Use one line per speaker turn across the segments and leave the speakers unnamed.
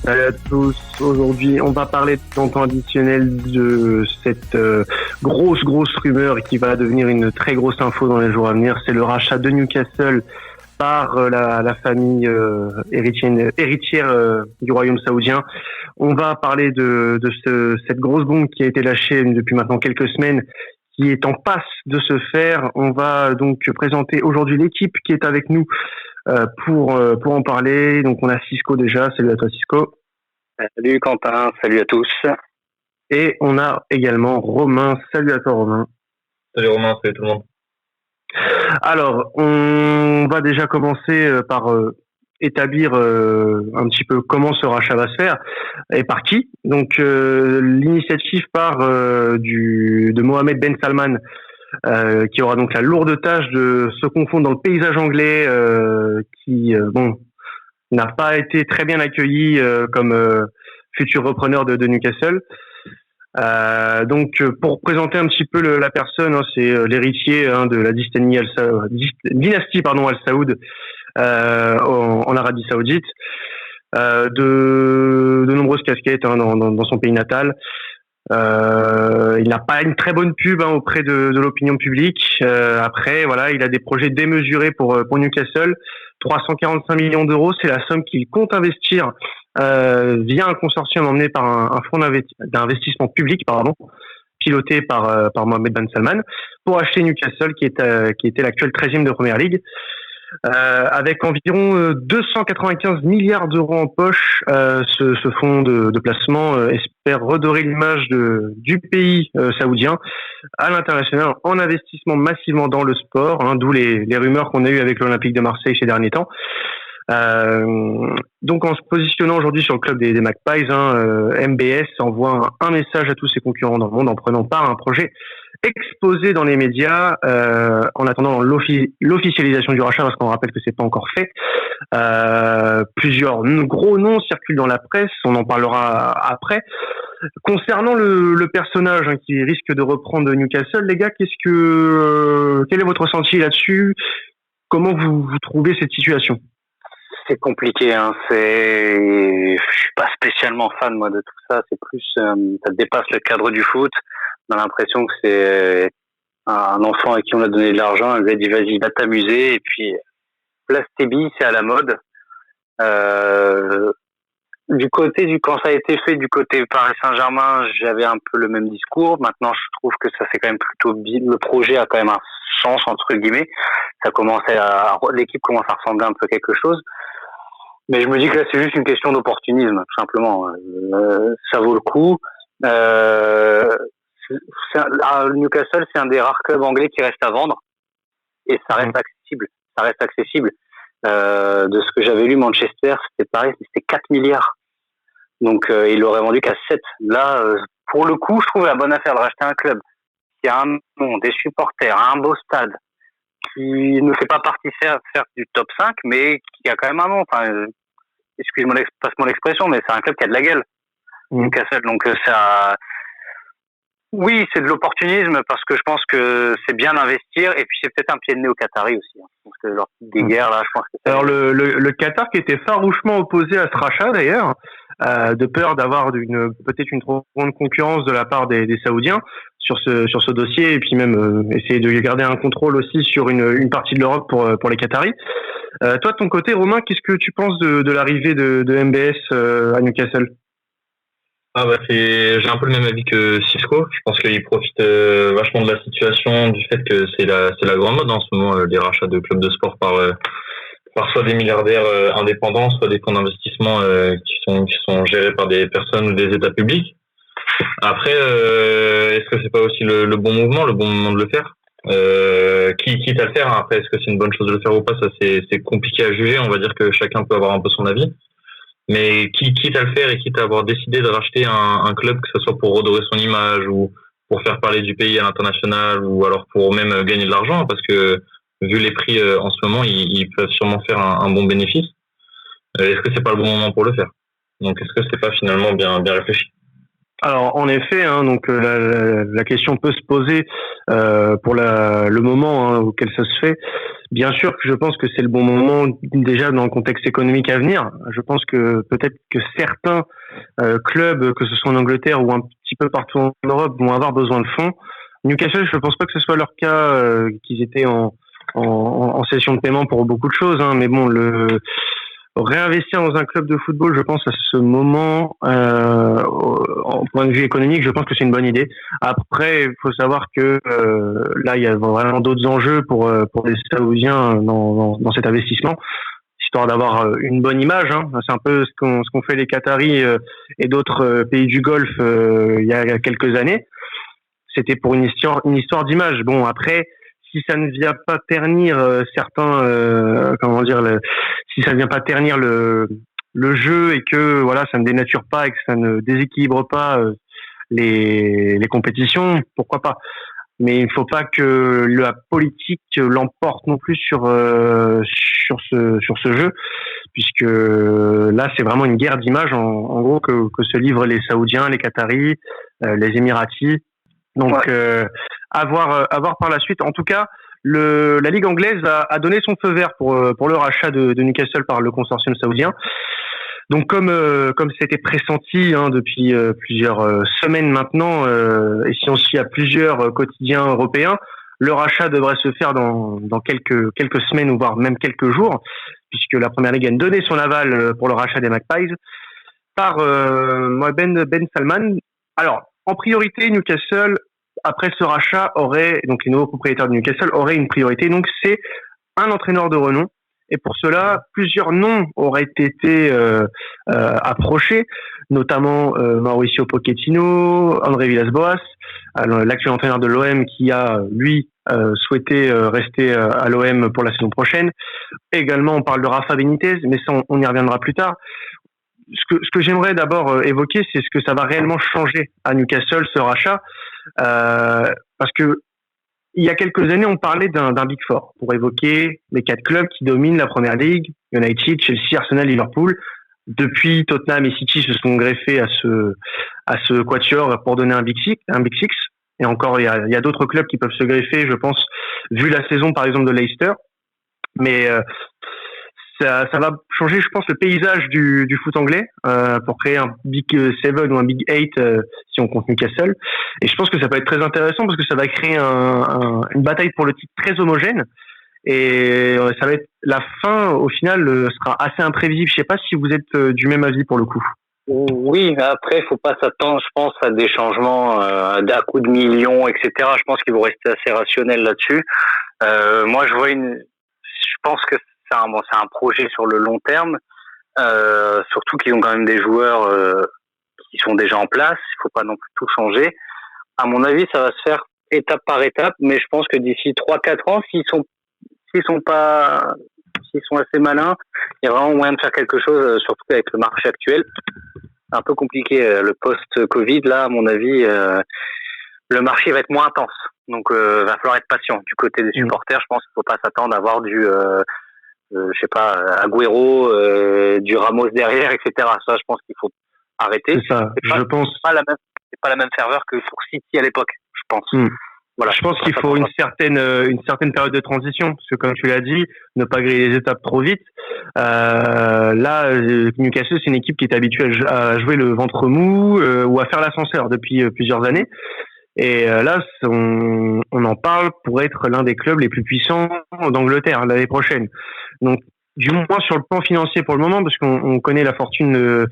Salut à tous. Aujourd'hui, on va parler dans temps additionnel de cette grosse rumeur qui va devenir une très grosse info dans les jours à venir. C'est le rachat de Newcastle par la famille héritière du royaume saoudien. On va parler de cette grosse bombe qui a été lâchée depuis maintenant quelques semaines, qui est en passe de se faire. On va donc présenter aujourd'hui l'équipe qui est avec nous pour en parler. Donc on a Cisco déjà. Salut à toi Cisco.
Salut Quentin, salut à tous.
Et on a également Romain. Salut à toi Romain.
Salut Romain, salut tout le monde.
Alors, on va déjà commencer par établir un petit peu comment ce rachat va se faire et par qui. Donc, l'initiative part de Mohammed Ben Salman, qui aura donc la lourde tâche de se confondre dans le paysage anglais, qui n'a pas été très bien accueilli comme futur repreneur de Newcastle. Donc, pour présenter un petit peu la personne, c'est l'héritier de la dynastie Al Saoud en Arabie Saoudite, de nombreuses casquettes dans son pays natal. Il n'a pas une très bonne pub auprès de l'opinion publique. Après, voilà, il a des projets démesurés pour Newcastle. 345 millions d'euros, c'est la somme qu'il compte investir via un consortium emmené par un fonds d'investissement public, piloté par Mohammed Ben Salman, pour acheter Newcastle, qui était l'actuel 13e de Premier League. Avec environ 295 milliards d'euros en poche, ce fonds de placement espère redorer l'image du pays saoudien à l'international en investissement massivement dans le sport, d'où les rumeurs qu'on a eues avec l'Olympique de Marseille ces derniers temps. Donc en se positionnant aujourd'hui sur le club des Magpies, MBS envoie un message à tous ses concurrents dans le monde en prenant part à un projet exposé dans les médias en attendant l'officialisation du rachat, parce qu'on rappelle que c'est pas encore fait. Plusieurs gros noms circulent dans la presse, on en parlera après. Concernant le personnage qui risque de reprendre Newcastle, les gars, quel est votre ressenti là-dessus? Comment vous trouvez cette situation?
C'est compliqué, je suis pas spécialement fan moi de tout ça, c'est plus ça dépasse le cadre du foot. On a l'impression que c'est un enfant à qui on a donné de l'argent, on lui a dit vas-y, va t'amuser, et puis place tes billes, c'est à la mode. Quand ça a été fait du côté Paris Saint-Germain, j'avais un peu le même discours. Maintenant, je trouve que ça fait quand même plutôt bien. Le projet a quand même un sens entre guillemets. L'équipe commence à ressembler un peu à quelque chose. Mais je me dis que là, c'est juste une question d'opportunisme, tout simplement. Ça vaut le coup. Newcastle, c'est un des rares clubs anglais qui reste à vendre, et ça reste accessible. De ce que j'avais lu, Manchester, c'était pareil, c'était 4 milliards. Donc, il l'aurait vendu qu'à 7. Là, pour le coup, je trouve la bonne affaire de racheter un club qui a un nom, des supporters, un beau stade, qui ne fait pas partie certes du top 5, mais qui a quand même un nom. Enfin, excuse-moi, passe mon expression, mais c'est un club qui a de la gueule. Newcastle. Donc, oui, c'est de l'opportunisme, parce que je pense que c'est bien d'investir, et puis c'est peut-être un pied de nez au Qatari aussi. Parce que leur petite guerre, là, je pense que
Alors, le Qatar qui était farouchement opposé à ce rachat, d'ailleurs, de peur d'avoir peut-être une trop grande concurrence de la part des Saoudiens sur ce dossier, et puis même essayer de garder un contrôle aussi sur une partie de l'Europe pour les Qataris. Toi, de ton côté, Romain, qu'est-ce que tu penses de l'arrivée de MBS à Newcastle?
J'ai un peu le même avis que Cisco. Je pense qu'il profite vachement de la situation, du fait que c'est la grande mode en ce moment, les rachats de clubs de sport par soit des milliardaires indépendants, soit des fonds d'investissement qui sont gérés par des personnes ou des États publics. Après, est-ce que c'est pas aussi le bon mouvement, le bon moment de le faire? Quitte à le faire, après, est-ce que c'est une bonne chose de le faire ou pas? Ça, c'est compliqué à juger. On va dire que chacun peut avoir un peu son avis. Mais quitte à le faire et quitte à avoir décidé de racheter un club, que ce soit pour redorer son image ou pour faire parler du pays à l'international, ou alors pour même gagner de l'argent, parce que vu les prix en ce moment, ils peuvent sûrement faire un bon bénéfice. Est-ce que c'est pas le bon moment pour le faire? Donc est-ce que c'est pas finalement bien réfléchi?
Alors en effet, hein, donc la question peut se poser pour le moment auquel ça se fait. Bien sûr que je pense que c'est le bon moment déjà dans le contexte économique à venir. Je pense que peut-être que certains clubs, que ce soit en Angleterre ou un petit peu partout en Europe, vont avoir besoin de fonds. Newcastle, je ne pense pas que ce soit leur cas, qu'ils étaient en session de paiement pour beaucoup de choses, hein, mais bon, réinvestir dans un club de football, je pense à ce moment, en point de vue économique, je pense que c'est une bonne idée. Après, il faut savoir que là, il y a vraiment d'autres enjeux pour les Saoudiens dans cet investissement, histoire d'avoir une bonne image. Hein. C'est un peu ce qu'ont fait les Qataris et d'autres pays du Golfe il y a quelques années. C'était pour une histoire d'image. Bon, après, si ça ne vient pas ternir si ça ne vient pas ternir le jeu et que voilà, ça ne dénature pas et que ça ne déséquilibre pas les compétitions, pourquoi pas. Mais il ne faut pas que la politique l'emporte non plus sur ce jeu, puisque là c'est vraiment une guerre d'image en gros que se livrent les Saoudiens, les Qataris, les Émiratis. Donc à voir par la suite. En tout cas, la Ligue anglaise a donné son feu vert pour le rachat de Newcastle par le consortium saoudien. Donc comme c'était pressenti depuis plusieurs semaines maintenant, et si on se fie à plusieurs quotidiens européens, le rachat devrait se faire dans quelques semaines ou voire même quelques jours, puisque la Première Ligue a donné son aval pour le rachat des Magpies par Ben Salman. Alors en priorité, Newcastle, après ce rachat, donc les nouveaux propriétaires de Newcastle auraient une priorité, donc c'est un entraîneur de renom. Et pour cela, plusieurs noms auraient été approchés, notamment Mauricio Pochettino, André Villas-Boas, l'actuel entraîneur de l'OM qui a, lui, souhaité rester à l'OM pour la saison prochaine. Également, on parle de Rafa Benitez, mais ça, on y reviendra plus tard. Ce que j'aimerais d'abord évoquer, c'est ce que ça va réellement changer à Newcastle, ce rachat, parce que il y a quelques années, on parlait d'un Big Four pour évoquer les 4 clubs qui dominent la Première Ligue, United, Chelsea, Arsenal, Liverpool. Depuis, Tottenham et City se sont greffés à ce quatuor pour donner un Big Six. Et encore, il y a d'autres clubs qui peuvent se greffer, je pense, vu la saison par exemple de Leicester. Mais ça va changer, je pense, le paysage du foot anglais pour créer un Big 7 ou un Big 8 si on compte Newcastle. Et je pense que ça peut être très intéressant parce que ça va créer une bataille pour le titre très homogène. Et ça va être la fin, au final, sera assez imprévisible. Je sais pas si vous êtes du même avis pour le coup.
Oui, après, il faut pas s'attendre, je pense, à des changements d'un coup de millions, etc. Je pense qu'ils vont rester assez rationnels là-dessus. Moi, je pense que c'est un projet sur le long terme, surtout qu'ils ont quand même des joueurs qui sont déjà en place. Il faut pas non plus tout changer. À mon avis, ça va se faire étape par étape, mais je pense que d'ici 3-4 ans, s'ils sont assez malins, il y a vraiment moyen de faire quelque chose, surtout avec le marché actuel. C'est un peu compliqué, le post-Covid, là, à mon avis, le marché va être moins intense. Donc, va falloir être patient. Du côté des supporters, je pense qu'il faut pas s'attendre à avoir je sais pas, Agüero, du Ramos derrière, etc. Ça, je pense qu'il faut arrêter.
C'est ça, je pense.
C'est pas la même ferveur que sur City à l'époque, je pense. Voilà.
Je pense qu'il faut une certaine période de transition, parce que comme tu l'as dit, ne pas griller les étapes trop vite. Là, Newcastle, c'est une équipe qui est habituée à jouer le ventre mou ou à faire l'ascenseur depuis plusieurs années. Et là, on en parle pour être l'un des clubs les plus puissants d'Angleterre l'année prochaine. Donc, du moins sur le plan financier pour le moment, parce qu'on connaît la fortune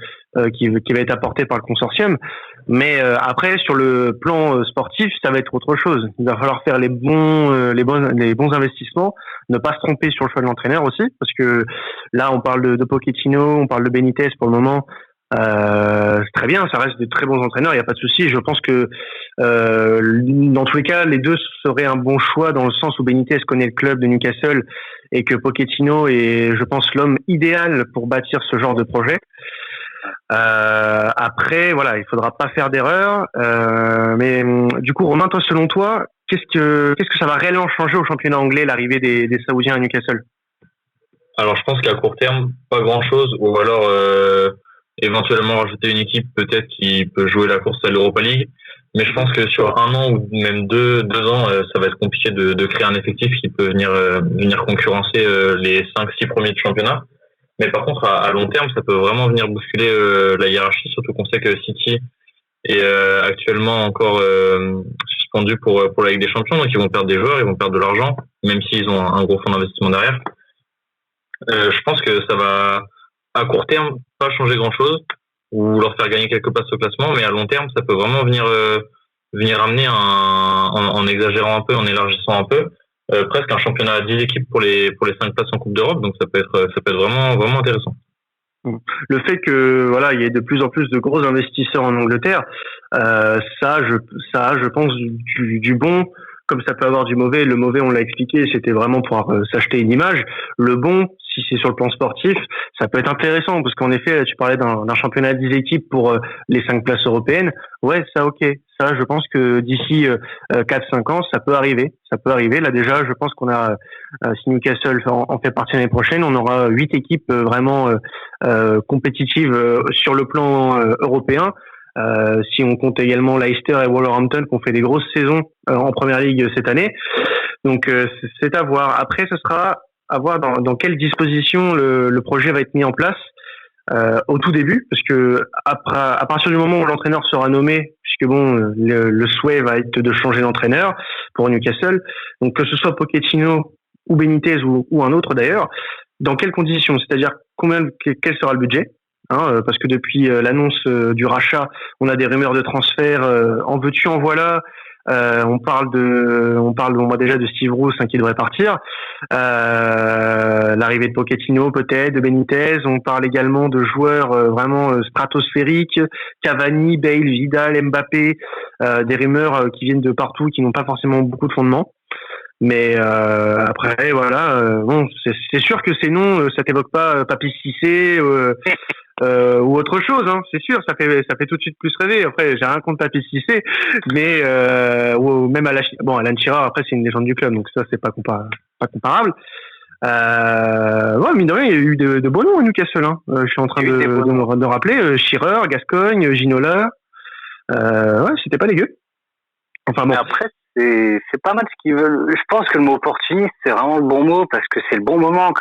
qui va être apportée par le consortium. Mais après, sur le plan sportif, ça va être autre chose. Il va falloir faire les bons investissements, ne pas se tromper sur le choix de l'entraîneur aussi, parce que là, on parle de Pochettino, on parle de Benitez pour le moment. C'est très bien, ça reste de très bons entraîneurs, il n'y a pas de souci. Je pense que dans tous les cas, les deux seraient un bon choix dans le sens où Benitez connaît le club de Newcastle et que Pochettino est, je pense, l'homme idéal pour bâtir ce genre de projet. Après, voilà, il faudra pas faire d'erreur. Mais du coup, Romain, toi, selon toi, qu'est-ce que ça va réellement changer au championnat anglais, l'arrivée des Saoudiens à Newcastle?
Alors, je pense qu'à court terme, pas grand-chose, ou alors éventuellement rajouter une équipe peut-être qui peut jouer la course à l'Europa League. Mais je pense que sur 1 an ou même deux ans, ça va être compliqué de créer un effectif qui peut venir concurrencer les 5-6 premiers du championnat. Mais par contre, à long terme, ça peut vraiment venir bousculer la hiérarchie, surtout qu'on sait que City est actuellement encore suspendu pour la Ligue des Champions, donc ils vont perdre des joueurs, ils vont perdre de l'argent, même s'ils ont un gros fonds d'investissement derrière. Je pense que ça va, à court terme, pas changer grand-chose, ou leur faire gagner quelques places au classement, mais à long terme, ça peut vraiment venir amener en exagérant un peu, en élargissant un peu, presque un championnat à 10 équipes pour les 5 places en Coupe d'Europe, donc ça peut être vraiment, vraiment intéressant.
Le fait que voilà, il y ait de plus en plus de gros investisseurs en Angleterre, ça, je pense du bon, comme ça peut avoir du mauvais. Le mauvais, on l'a expliqué, c'était vraiment pour s'acheter une image. Le bon, si c'est sur le plan sportif, ça peut être intéressant parce qu'en effet, tu parlais d'un championnat de 10 équipes pour les 5 places européennes. Ouais, ça, ok. Ça, je pense que d'ici 4-5 ans, ça peut arriver. Ça peut arriver. Là, déjà, je pense qu'on a, si Newcastle en fait partie l'année prochaine, on aura 8 équipes vraiment compétitives sur le plan européen. Si on compte également Leicester et Wolverhampton qui ont fait des grosses saisons en Première Ligue cette année. Donc, c'est à voir. Après, ce sera à voir dans quelle disposition le projet va être mis en place au tout début, parce que à partir du moment où l'entraîneur sera nommé, puisque bon, le souhait va être de changer d'entraîneur pour Newcastle, donc que ce soit Pochettino ou Benitez ou un autre d'ailleurs, dans quelles conditions, c'est-à-dire quel sera le budget, parce que depuis l'annonce du rachat, on a des rumeurs de transfert, en veux-tu en voilà. On parle déjà de Steve Bruce qui devrait partir, l'arrivée de Pochettino peut-être, de Benitez. On parle également de joueurs vraiment stratosphériques, Cavani, Bale, Vidal, Mbappé, des rumeurs qui viennent de partout, qui n'ont pas forcément beaucoup de fondement. Mais après voilà, bon, c'est sûr que ces noms, ça t'évoque pas Papy Cissé ou autre chose, c'est sûr, ça fait tout de suite plus rêver. Après, j'ai rien contre Papy Cissé, mais ou même Alan Shearer, après c'est une légende du club, donc ça c'est pas comparable. Ouais, mine de rien, il y a eu de beaux noms à Newcastle. Je suis en train de rappeler Shearer, Gascogne, Ginola. Ouais, c'était pas dégueu. Enfin bon.
Mais après, c'est pas mal ce qu'ils veulent. Je pense que le mot opportuniste, c'est vraiment le bon mot parce que c'est le bon moment,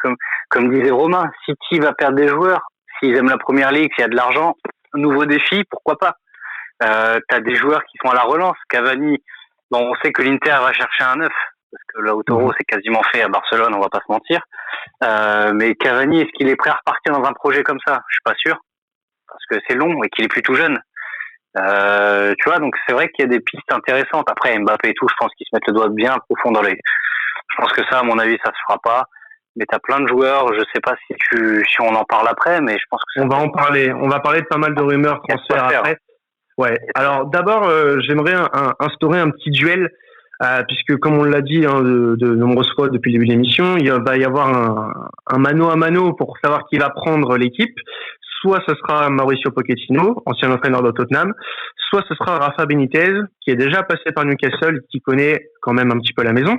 comme disait Romain. City va perdre des joueurs. S'ils aiment la Première Ligue, s'il y a de l'argent, un nouveau défi, pourquoi pas. T'as des joueurs qui sont à la relance. Cavani, bon, on sait que l'Inter va chercher un neuf, parce que Lautaro, c'est quasiment fait à Barcelone, on va pas se mentir. Mais Cavani, est-ce qu'il est prêt à repartir dans un projet comme ça? Je suis pas sûr, parce que c'est long et qu'il est plus tout jeune. Tu vois, donc c'est vrai qu'il y a des pistes intéressantes. Après, Mbappé et tout, je pense qu'ils se mettent le doigt bien profond dans les... Je pense que ça, à mon avis, ça se fera pas. Mais t'as plein de joueurs, je sais pas si on en parle après, mais je pense que
on va en parler. On va parler de pas mal de rumeurs transferts après. Ouais. Alors d'abord, j'aimerais instaurer un petit duel, puisque comme on l'a dit de nombreuses fois depuis le début de l'émission, il va y avoir un mano à mano pour savoir qui va prendre l'équipe. Soit ce sera Mauricio Pochettino, ancien entraîneur de Tottenham, soit ce sera Rafa Benitez, qui est déjà passé par Newcastle, qui connaît quand même un petit peu la maison.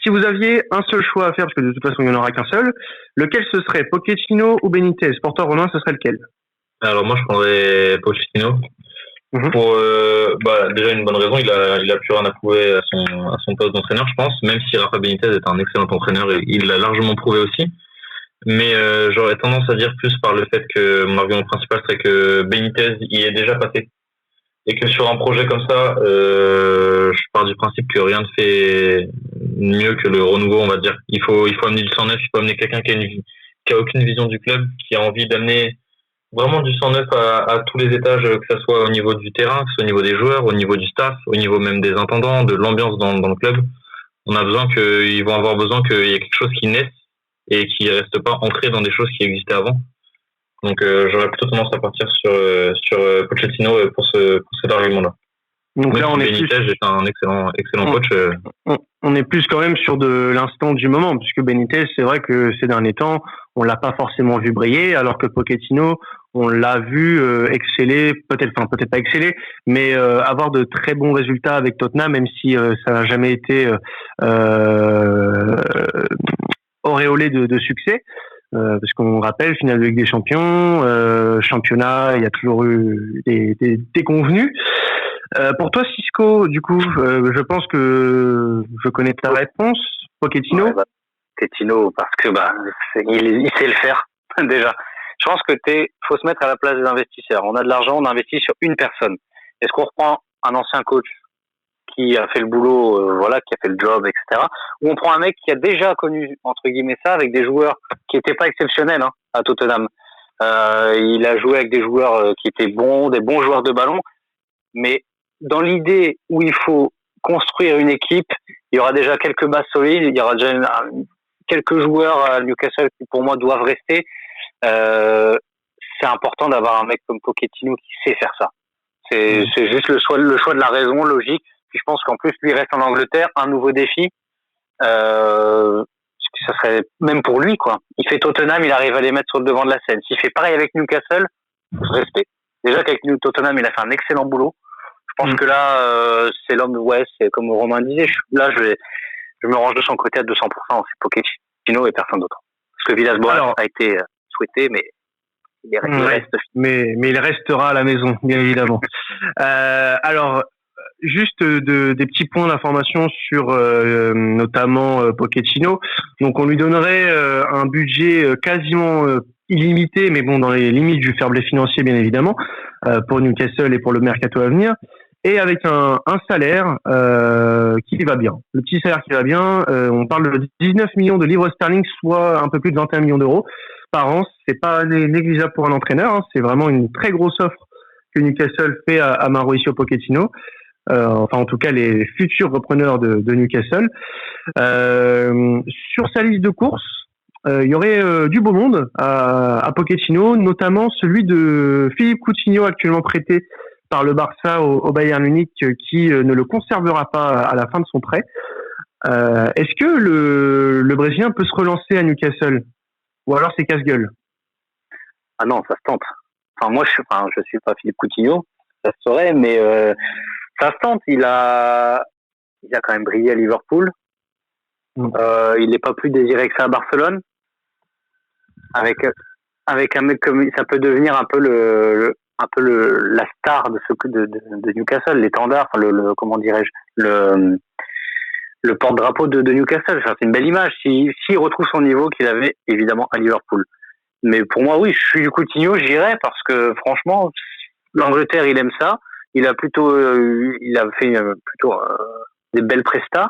Si vous aviez un seul choix à faire, parce que de toute façon il n'y en aura qu'un seul, lequel ce serait, Pochettino ou Benitez? Pour toi, Romain, ce serait lequel?
Alors moi je prendrais Pochettino. Pour déjà une bonne raison, il a plus rien à prouver à son poste d'entraîneur, je pense, même si Rafa Benitez est un excellent entraîneur et il l'a largement prouvé aussi. Mais j'aurais tendance à dire plus par le fait que mon argument principal serait que Benitez y est déjà passé. Et que sur un projet comme ça, je pars du principe que rien ne fait mieux que le renouveau, on va dire. Il faut amener du sang neuf, il faut amener quelqu'un qui a aucune vision du club, qui a envie d'amener vraiment du sang neuf à tous les étages, que ce soit au niveau du terrain, que ce soit au niveau des joueurs, au niveau du staff, au niveau même des intendants, de l'ambiance dans le club. Ils vont avoir besoin qu'il y ait quelque chose qui naisse et qui reste pas ancré dans des choses qui existaient avant. Donc j'aurais plutôt tendance à partir sur Pochettino pour cet argument-là.
Donc
même
là, on est
Benitez est un excellent coach.
On est plus quand même sur de l'instant du moment, puisque Benitez, c'est vrai que ces derniers temps, on l'a pas forcément vu briller, alors que Pochettino, on l'a vu exceller, peut-être pas exceller, mais avoir de très bons résultats avec Tottenham, même si ça n'a jamais été auréolé de succès. parce qu'on rappelle, finale de Ligue des Champions, championnat, il y a toujours eu des convenus. Pour toi, Cisco, du coup, je pense que je connais ta réponse. Pochettino.
Ouais, Pochettino, parce que il sait le faire déjà. Je pense que faut se mettre à la place des investisseurs. On a de l'argent, on investit sur une personne. Est-ce qu'on reprend un ancien coach qui a fait le boulot, qui a fait le job, etc. Ou on prend un mec qui a déjà connu, entre guillemets, ça, avec des joueurs qui étaient pas exceptionnels, à Tottenham. Il a joué avec des joueurs qui étaient bons, des bons joueurs de ballon. Mais dans l'idée où il faut construire une équipe, il y aura déjà quelques bases solides, il y aura déjà quelques joueurs à Newcastle qui, pour moi, doivent rester. C'est important d'avoir un mec comme Pochettino qui sait faire ça. C'est juste le choix de la raison, logique. Puis je pense qu'en plus, lui reste en Angleterre, un nouveau défi. Ça serait même pour lui, quoi. Il fait Tottenham, il arrive à les mettre sur le devant de la scène. S'il fait pareil avec Newcastle, respect. Déjà qu'avec Tottenham, il a fait un excellent boulot. Je pense que là, c'est l'homme, c'est comme Romain disait, je me range de son côté à 200%. C'est Pochettino et personne d'autre. Parce que Villas-Boas a été souhaité, mais il reste.
Mais il restera à la maison, bien évidemment. Alors, juste des petits points d'information sur notamment Pochettino. Donc, on lui donnerait un budget quasiment illimité, mais bon, dans les limites du fair play financier, bien évidemment, pour Newcastle et pour le mercato à venir. Et avec un salaire qui va bien. Le petit salaire qui va bien, on parle de 19 millions de livres sterling, soit un peu plus de 21 millions d'euros par an. C'est pas négligeable pour un entraîneur. C'est vraiment une très grosse offre que Newcastle fait à Mauricio Pochettino. En tout cas, les futurs repreneurs de Newcastle. Sur sa liste de courses, il y aurait du beau monde à Pochettino, notamment celui de Philippe Coutinho, actuellement prêté par le Barça au Bayern Munich, qui ne le conservera pas à la fin de son prêt. Est-ce que le Brésilien peut se relancer à Newcastle, ou alors c'est casse-gueule?
Ah non, ça se tente. Moi, je suis pas Philippe Coutinho, ça se saurait, mais ça se tente. Il a quand même brillé à Liverpool. Il n'est pas plus désiré que ça à Barcelone. Avec un mec comme ça peut devenir un peu la star de Newcastle, l'étendard, comment dirais-je, le porte-drapeau de Newcastle. C'est une belle image s'il retrouve son niveau qu'il avait évidemment à Liverpool. Mais pour moi, oui, je suis du Coutinho, j'irai parce que franchement, l'Angleterre, il aime ça. Il a fait plutôt des belles prestats.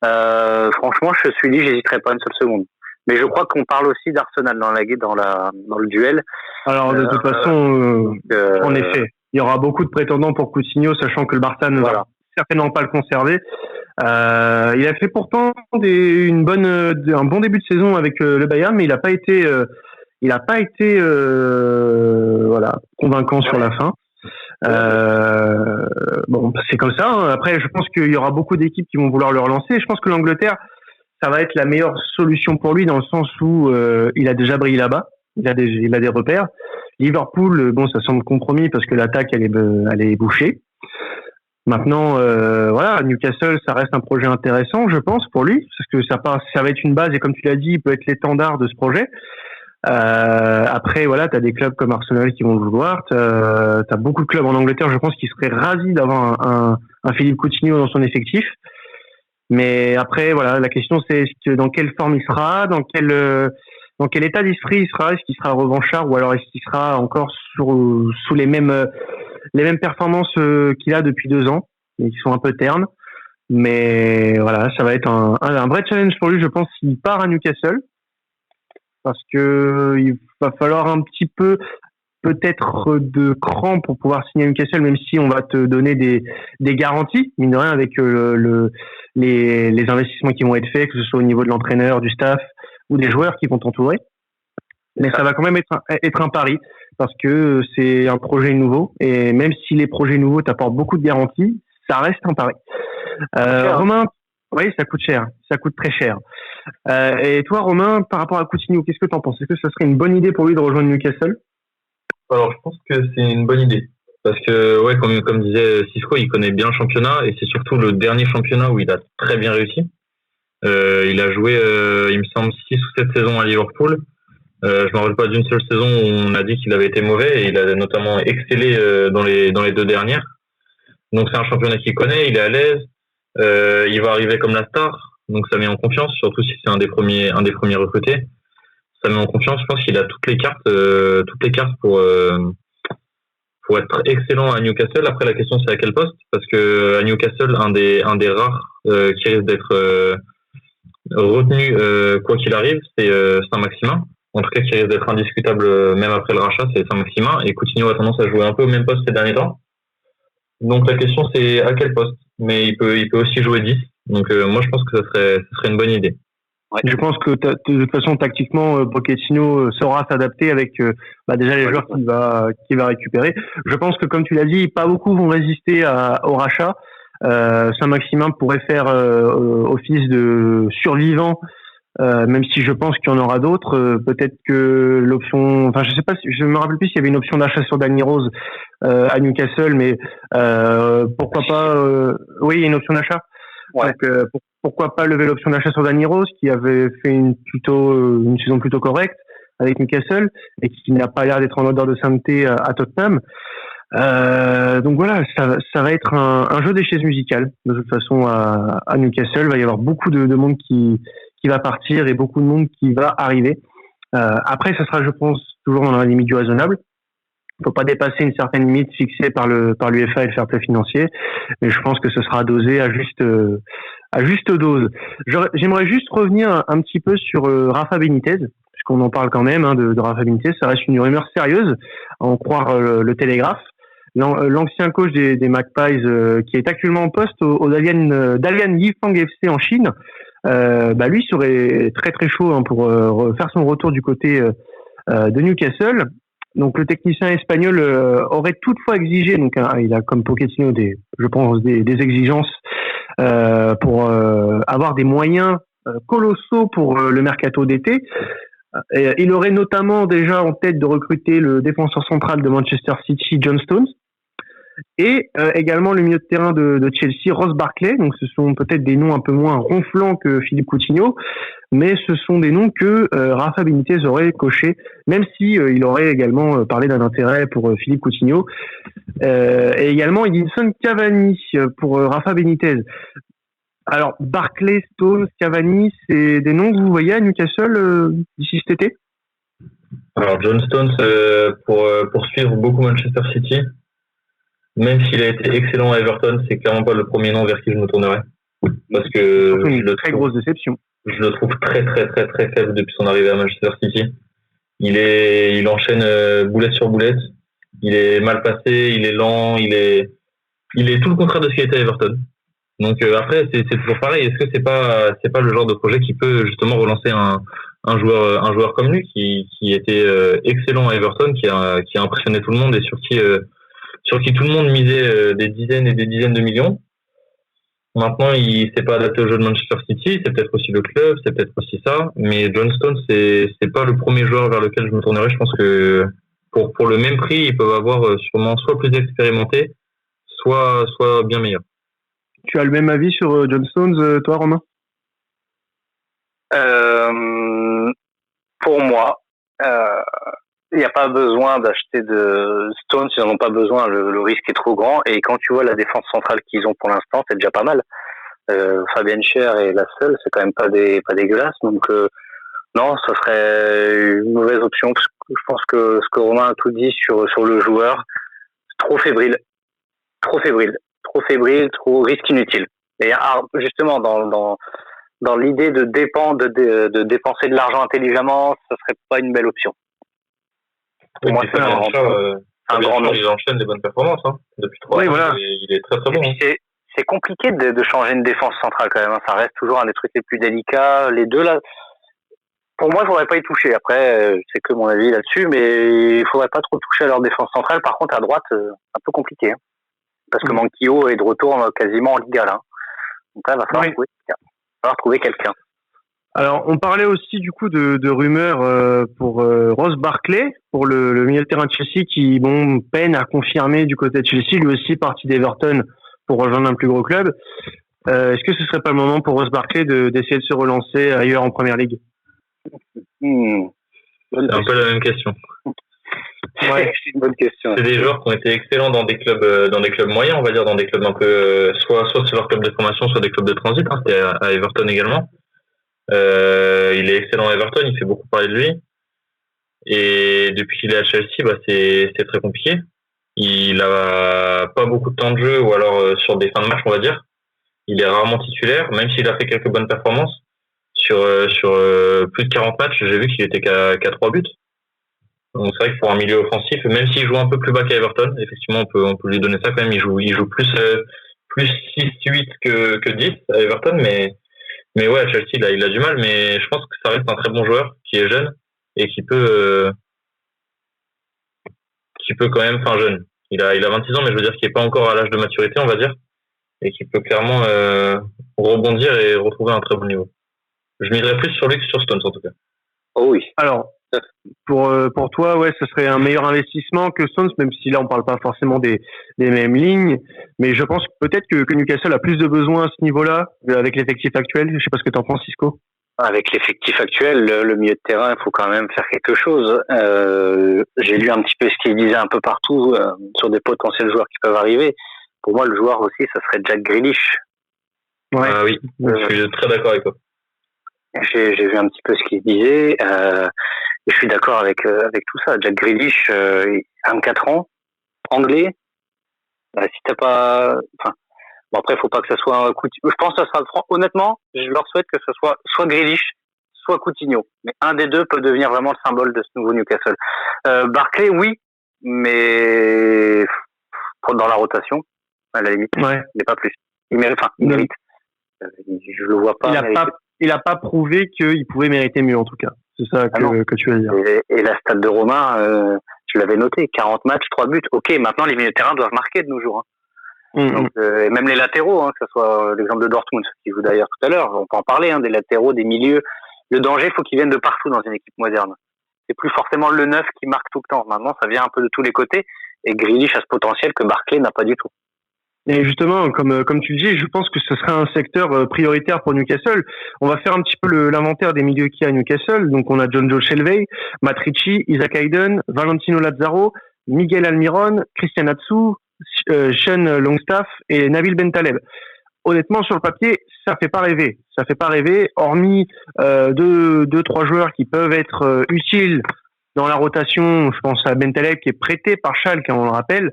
Franchement, je suis dit, j'hésiterai pas une seule seconde. Mais je crois qu'on parle aussi d'Arsenal dans le duel.
Alors de toute façon, en effet, il y aura beaucoup de prétendants pour Coutinho, sachant que le Barça ne va certainement pas le conserver. Il a fait pourtant un bon début de saison avec le Bayern, mais il n'a pas été convaincant sur la fin. C'est comme ça. Après, je pense qu'il y aura beaucoup d'équipes qui vont vouloir le relancer. Je pense que l'Angleterre, ça va être la meilleure solution pour lui, dans le sens où il a déjà brillé là-bas. Il a des repères. Liverpool, ça semble compromis parce que l'attaque elle est bouchée. Maintenant, Newcastle, ça reste un projet intéressant, je pense, pour lui, parce que ça va être une base et comme tu l'as dit, il peut être l'étendard de ce projet. Après, t'as des clubs comme Arsenal qui vont le vouloir. T'as beaucoup de clubs en Angleterre, je pense, qui seraient ravis d'avoir un Philippe Coutinho dans son effectif. Mais après, la question c'est dans quelle forme il sera, dans quel état d'esprit il sera, est-ce qu'il sera revanchard ou alors est-ce qu'il sera encore sous les mêmes performances qu'il a depuis 2 ans, et qui sont un peu ternes. Mais ça va être un vrai challenge pour lui, je pense, s'il part à Newcastle, parce que il va falloir un petit peu peut-être de cran pour pouvoir signer à Newcastle, même si on va te donner des garanties, mine de rien, avec les investissements qui vont être faits, que ce soit au niveau de l'entraîneur, du staff ou des joueurs qui vont t'entourer. Mais ça va quand même être un pari, parce que c'est un projet nouveau, et même si les projets nouveaux t'apportent beaucoup de garanties, ça reste un pari. Romain, oui, ça coûte cher, ça coûte très cher. Et toi, Romain, par rapport à Coutinho, qu'est-ce que t'en penses? Est-ce que ça serait une bonne idée pour lui de rejoindre Newcastle?
Alors, je pense que c'est une bonne idée. Parce que, comme disait Cisco, il connaît bien le championnat, et c'est surtout le dernier championnat où il a très bien réussi. Il a joué, il me semble, 6 ou 7 saisons à Liverpool. Je me rappelle pas d'une seule saison où on a dit qu'il avait été mauvais, et il a notamment excellé dans les deux dernières. Donc c'est un championnat qu'il connaît, il est à l'aise, il va arriver comme la star, donc ça met en confiance, surtout si c'est un des premiers recrutés. Ça met en confiance, je pense qu'il a toutes les cartes pour être excellent à Newcastle. Après, la question, c'est à quel poste, parce que à Newcastle, un des rares qui risque d'être retenu quoi qu'il arrive, c'est Saint-Maximin. En tout cas, qui risque d'être indiscutable même après le rachat, c'est Saint-Maximin. Et Coutinho a tendance à jouer un peu au même poste ces derniers temps. Donc la question, c'est à quel poste. Mais il peut aussi jouer 10. Donc moi, je pense que ça serait une bonne idée.
Ouais. Je pense que de toute façon, tactiquement, Pochettino saura s'adapter avec déjà les joueurs qu'il va récupérer. Je pense que, comme tu l'as dit, pas beaucoup vont résister au rachat. Saint-Maximin pourrait faire office de survivant, même si je pense qu'il y en aura d'autres. Peut-être que l'option, je sais pas, je me rappelle plus s'il y avait une option d'achat sur Danny Rose à Newcastle, mais pourquoi pas. Oui, il y a une option d'achat. Ouais. Donc pourquoi pas lever l'option d'achat sur Danny Rose, qui avait fait une saison plutôt correcte avec Newcastle et qui n'a pas l'air d'être en odeur de sainteté à Tottenham. Donc voilà, ça va être un jeu des chaises musicales. De toute façon, à Newcastle, il va y avoir beaucoup de monde qui va partir et beaucoup de monde qui va arriver. Après, ça sera, je pense, toujours dans la limite du raisonnable. Il faut pas dépasser une certaine limite fixée par l'UEFA et le fair play financier, mais je pense que ce sera dosé à juste dose. J'aimerais juste revenir un petit peu sur Rafa Benitez, puisqu'on en parle quand même de Rafa Benitez. Ça reste une rumeur sérieuse, à en croire le Télégraphe. L'ancien coach des Magpies, qui est actuellement en poste au Dalian Yifang FC en Chine, lui serait très très chaud pour faire son retour du côté de Newcastle. Donc le technicien espagnol aurait toutefois exigé, donc il a comme Pochettino des exigences pour avoir des moyens colossaux pour le mercato d'été. Il aurait notamment déjà en tête de recruter le défenseur central de Manchester City, John Stones, et également le milieu de terrain de Chelsea, Ross Barkley. Donc ce sont peut-être des noms un peu moins ronflants que Philippe Coutinho, mais ce sont des noms que Rafa Benitez aurait coché, même si il aurait également parlé d'un intérêt pour Philippe Coutinho, et également Edinson Cavani pour Rafa Benitez. Alors Barkley, Stones, Cavani, c'est des noms que vous voyez à Newcastle d'ici cet été?
Alors John Stones, pour suivre beaucoup Manchester City, même s'il a été excellent à Everton, c'est clairement pas le premier nom vers qui je me tournerais. Parce que
une très grosse déception.
Je le trouve très très très très faible depuis son arrivée à Manchester City. Il enchaîne boulette sur boulette. Il est mal passé, il est lent, il est tout le contraire de ce qu'il était à Everton. Donc après c'est toujours pareil. Est-ce que c'est pas le genre de projet qui peut justement relancer un joueur comme lui qui était excellent à Everton, qui a impressionné tout le monde et sur qui tout le monde misait des dizaines et des dizaines de millions. Maintenant, il s'est pas adapté au jeu de Manchester City, c'est peut-être aussi le club, c'est peut-être aussi ça, mais John Stones, c'est pas le premier joueur vers lequel je me tournerais. Je pense que pour le même prix, ils peuvent avoir sûrement soit plus expérimenté, soit bien meilleur.
Tu as le même avis sur John Stones, toi, Romain?
Pour moi, il n'y a pas besoin d'acheter de Stones, ils n'en ont pas besoin, le risque est trop grand, et quand tu vois la défense centrale qu'ils ont pour l'instant, c'est déjà pas mal. Fabien Schär est la seule, c'est quand même pas dégueulasse, donc non, ça serait une mauvaise option, parce que je pense que ce que Romain a tout dit sur le joueur, trop fébrile, trop risque inutile. Et justement, dans l'idée de dépenser de l'argent intelligemment, ça serait pas une belle option.
Pour moi, c'est un grand nom. Il enchaîne des bonnes performances depuis 3 ans. Voilà. Il est très très bon.
C'est compliqué de changer une défense centrale quand même. Ça reste toujours un des trucs les plus délicats. Les deux là, pour moi, il faudrait pas y toucher. Après, c'est que mon avis là-dessus, mais il faudrait pas trop toucher à leur défense centrale. Par contre, à droite, un peu compliqué, parce que Manquillo est de retour quasiment en Liga là. Donc là, il va falloir trouver quelqu'un.
Alors, on parlait aussi du coup de rumeurs pour Ross Barkley, pour le milieu de terrain de Chelsea, qui peine à confirmer du côté de Chelsea, lui aussi parti d'Everton pour rejoindre un plus gros club. Est-ce que ce serait pas le moment pour Ross Barkley d'essayer de se relancer ailleurs en Première Ligue?
C'est un peu la même question.
Ouais, c'est une bonne question.
C'est des joueurs qui ont été excellents dans des clubs moyens, on va dire, dans des clubs un peu, soit c'est leur club de formation, soit des clubs de transit. C'était à Everton également. Il est excellent à Everton, il fait beaucoup parler de lui. Et depuis qu'il est à Chelsea, c'est très compliqué. Il a pas beaucoup de temps de jeu, ou alors sur des fins de match, on va dire. Il est rarement titulaire, même s'il a fait quelques bonnes performances. Sur plus de 40 matchs, j'ai vu qu'il était qu'à 3 buts. Donc c'est vrai que pour un milieu offensif, même s'il joue un peu plus bas qu'à Everton, effectivement on peut lui donner ça quand même. Il joue plus 6-8 que 10 à Everton, mais ouais, à Chelsea il a du mal, mais je pense que ça reste un très bon joueur qui est jeune et qui peut quand même, enfin jeune. Il a 26 ans, mais je veux dire qu'il est pas encore à l'âge de maturité, on va dire, et qui peut clairement rebondir et retrouver un très bon niveau. Je miserais plus sur lui que sur Stones en tout cas.
Oh oui.
Alors, pour toi, ouais, ce serait un meilleur investissement que Stones, même si là on parle pas forcément des mêmes lignes, mais je pense peut-être que Newcastle a plus de besoins à ce niveau-là avec l'effectif actuel. Je sais pas ce que t'en penses, Cisco.
Avec l'effectif actuel, le milieu de terrain, il faut quand même faire quelque chose. J'ai lu un petit peu ce qu'il disait un peu partout sur des potentiels joueurs qui peuvent arriver. Pour moi, le joueur aussi, ça serait Jack Grealish.
Ouais. Ah oui, je suis très d'accord avec toi.
J'ai vu un petit peu ce qu'il disait. Et je suis d'accord avec tout ça. Jack Grealish, 24 ans, anglais. Si t'as pas, enfin, bon après, faut pas que ça soit un Coutinho. Je pense que ça sera honnêtement, je leur souhaite que ce soit Grealish, soit Coutinho. Mais un des deux peut devenir vraiment le symbole de ce nouveau Newcastle. Barkley, oui, mais dans la rotation, à la limite, mais pas plus. Il mérite. Je le vois pas.
Il a pas prouvé qu'il pouvait mériter mieux en tout cas. C'est ça que tu veux dire.
Et la stat de Romain, je l'avais noté, 40 matchs, 3 buts. Ok, maintenant les milieux de terrain doivent marquer de nos jours. Donc, et même les latéraux, que ce soit l'exemple de Dortmund, qui joue d'ailleurs tout à l'heure, on peut en parler, des latéraux, des milieux. Le danger, il faut qu'ils viennent de partout dans une équipe moderne. C'est plus forcément le neuf qui marque tout le temps. Maintenant, ça vient un peu de tous les côtés. Et Grealish a ce potentiel que Barkley n'a pas du tout.
Et justement, comme tu le dis, je pense que ce serait un secteur prioritaire pour Newcastle. On va faire un petit peu l'inventaire des milieux qu'il y a à Newcastle. Donc, on a John Joe Shelvey, Matt Ritchie, Isaac Hayden, Valentino Lazaro, Miguel Almiron, Christian Atsu, Sean Longstaff et Nabil Bentaleb. Honnêtement, sur le papier, ça fait pas rêver. Ça fait pas rêver, hormis deux, trois joueurs qui peuvent être utiles dans la rotation. Je pense à Bentaleb qui est prêté par Schalke, on le rappelle.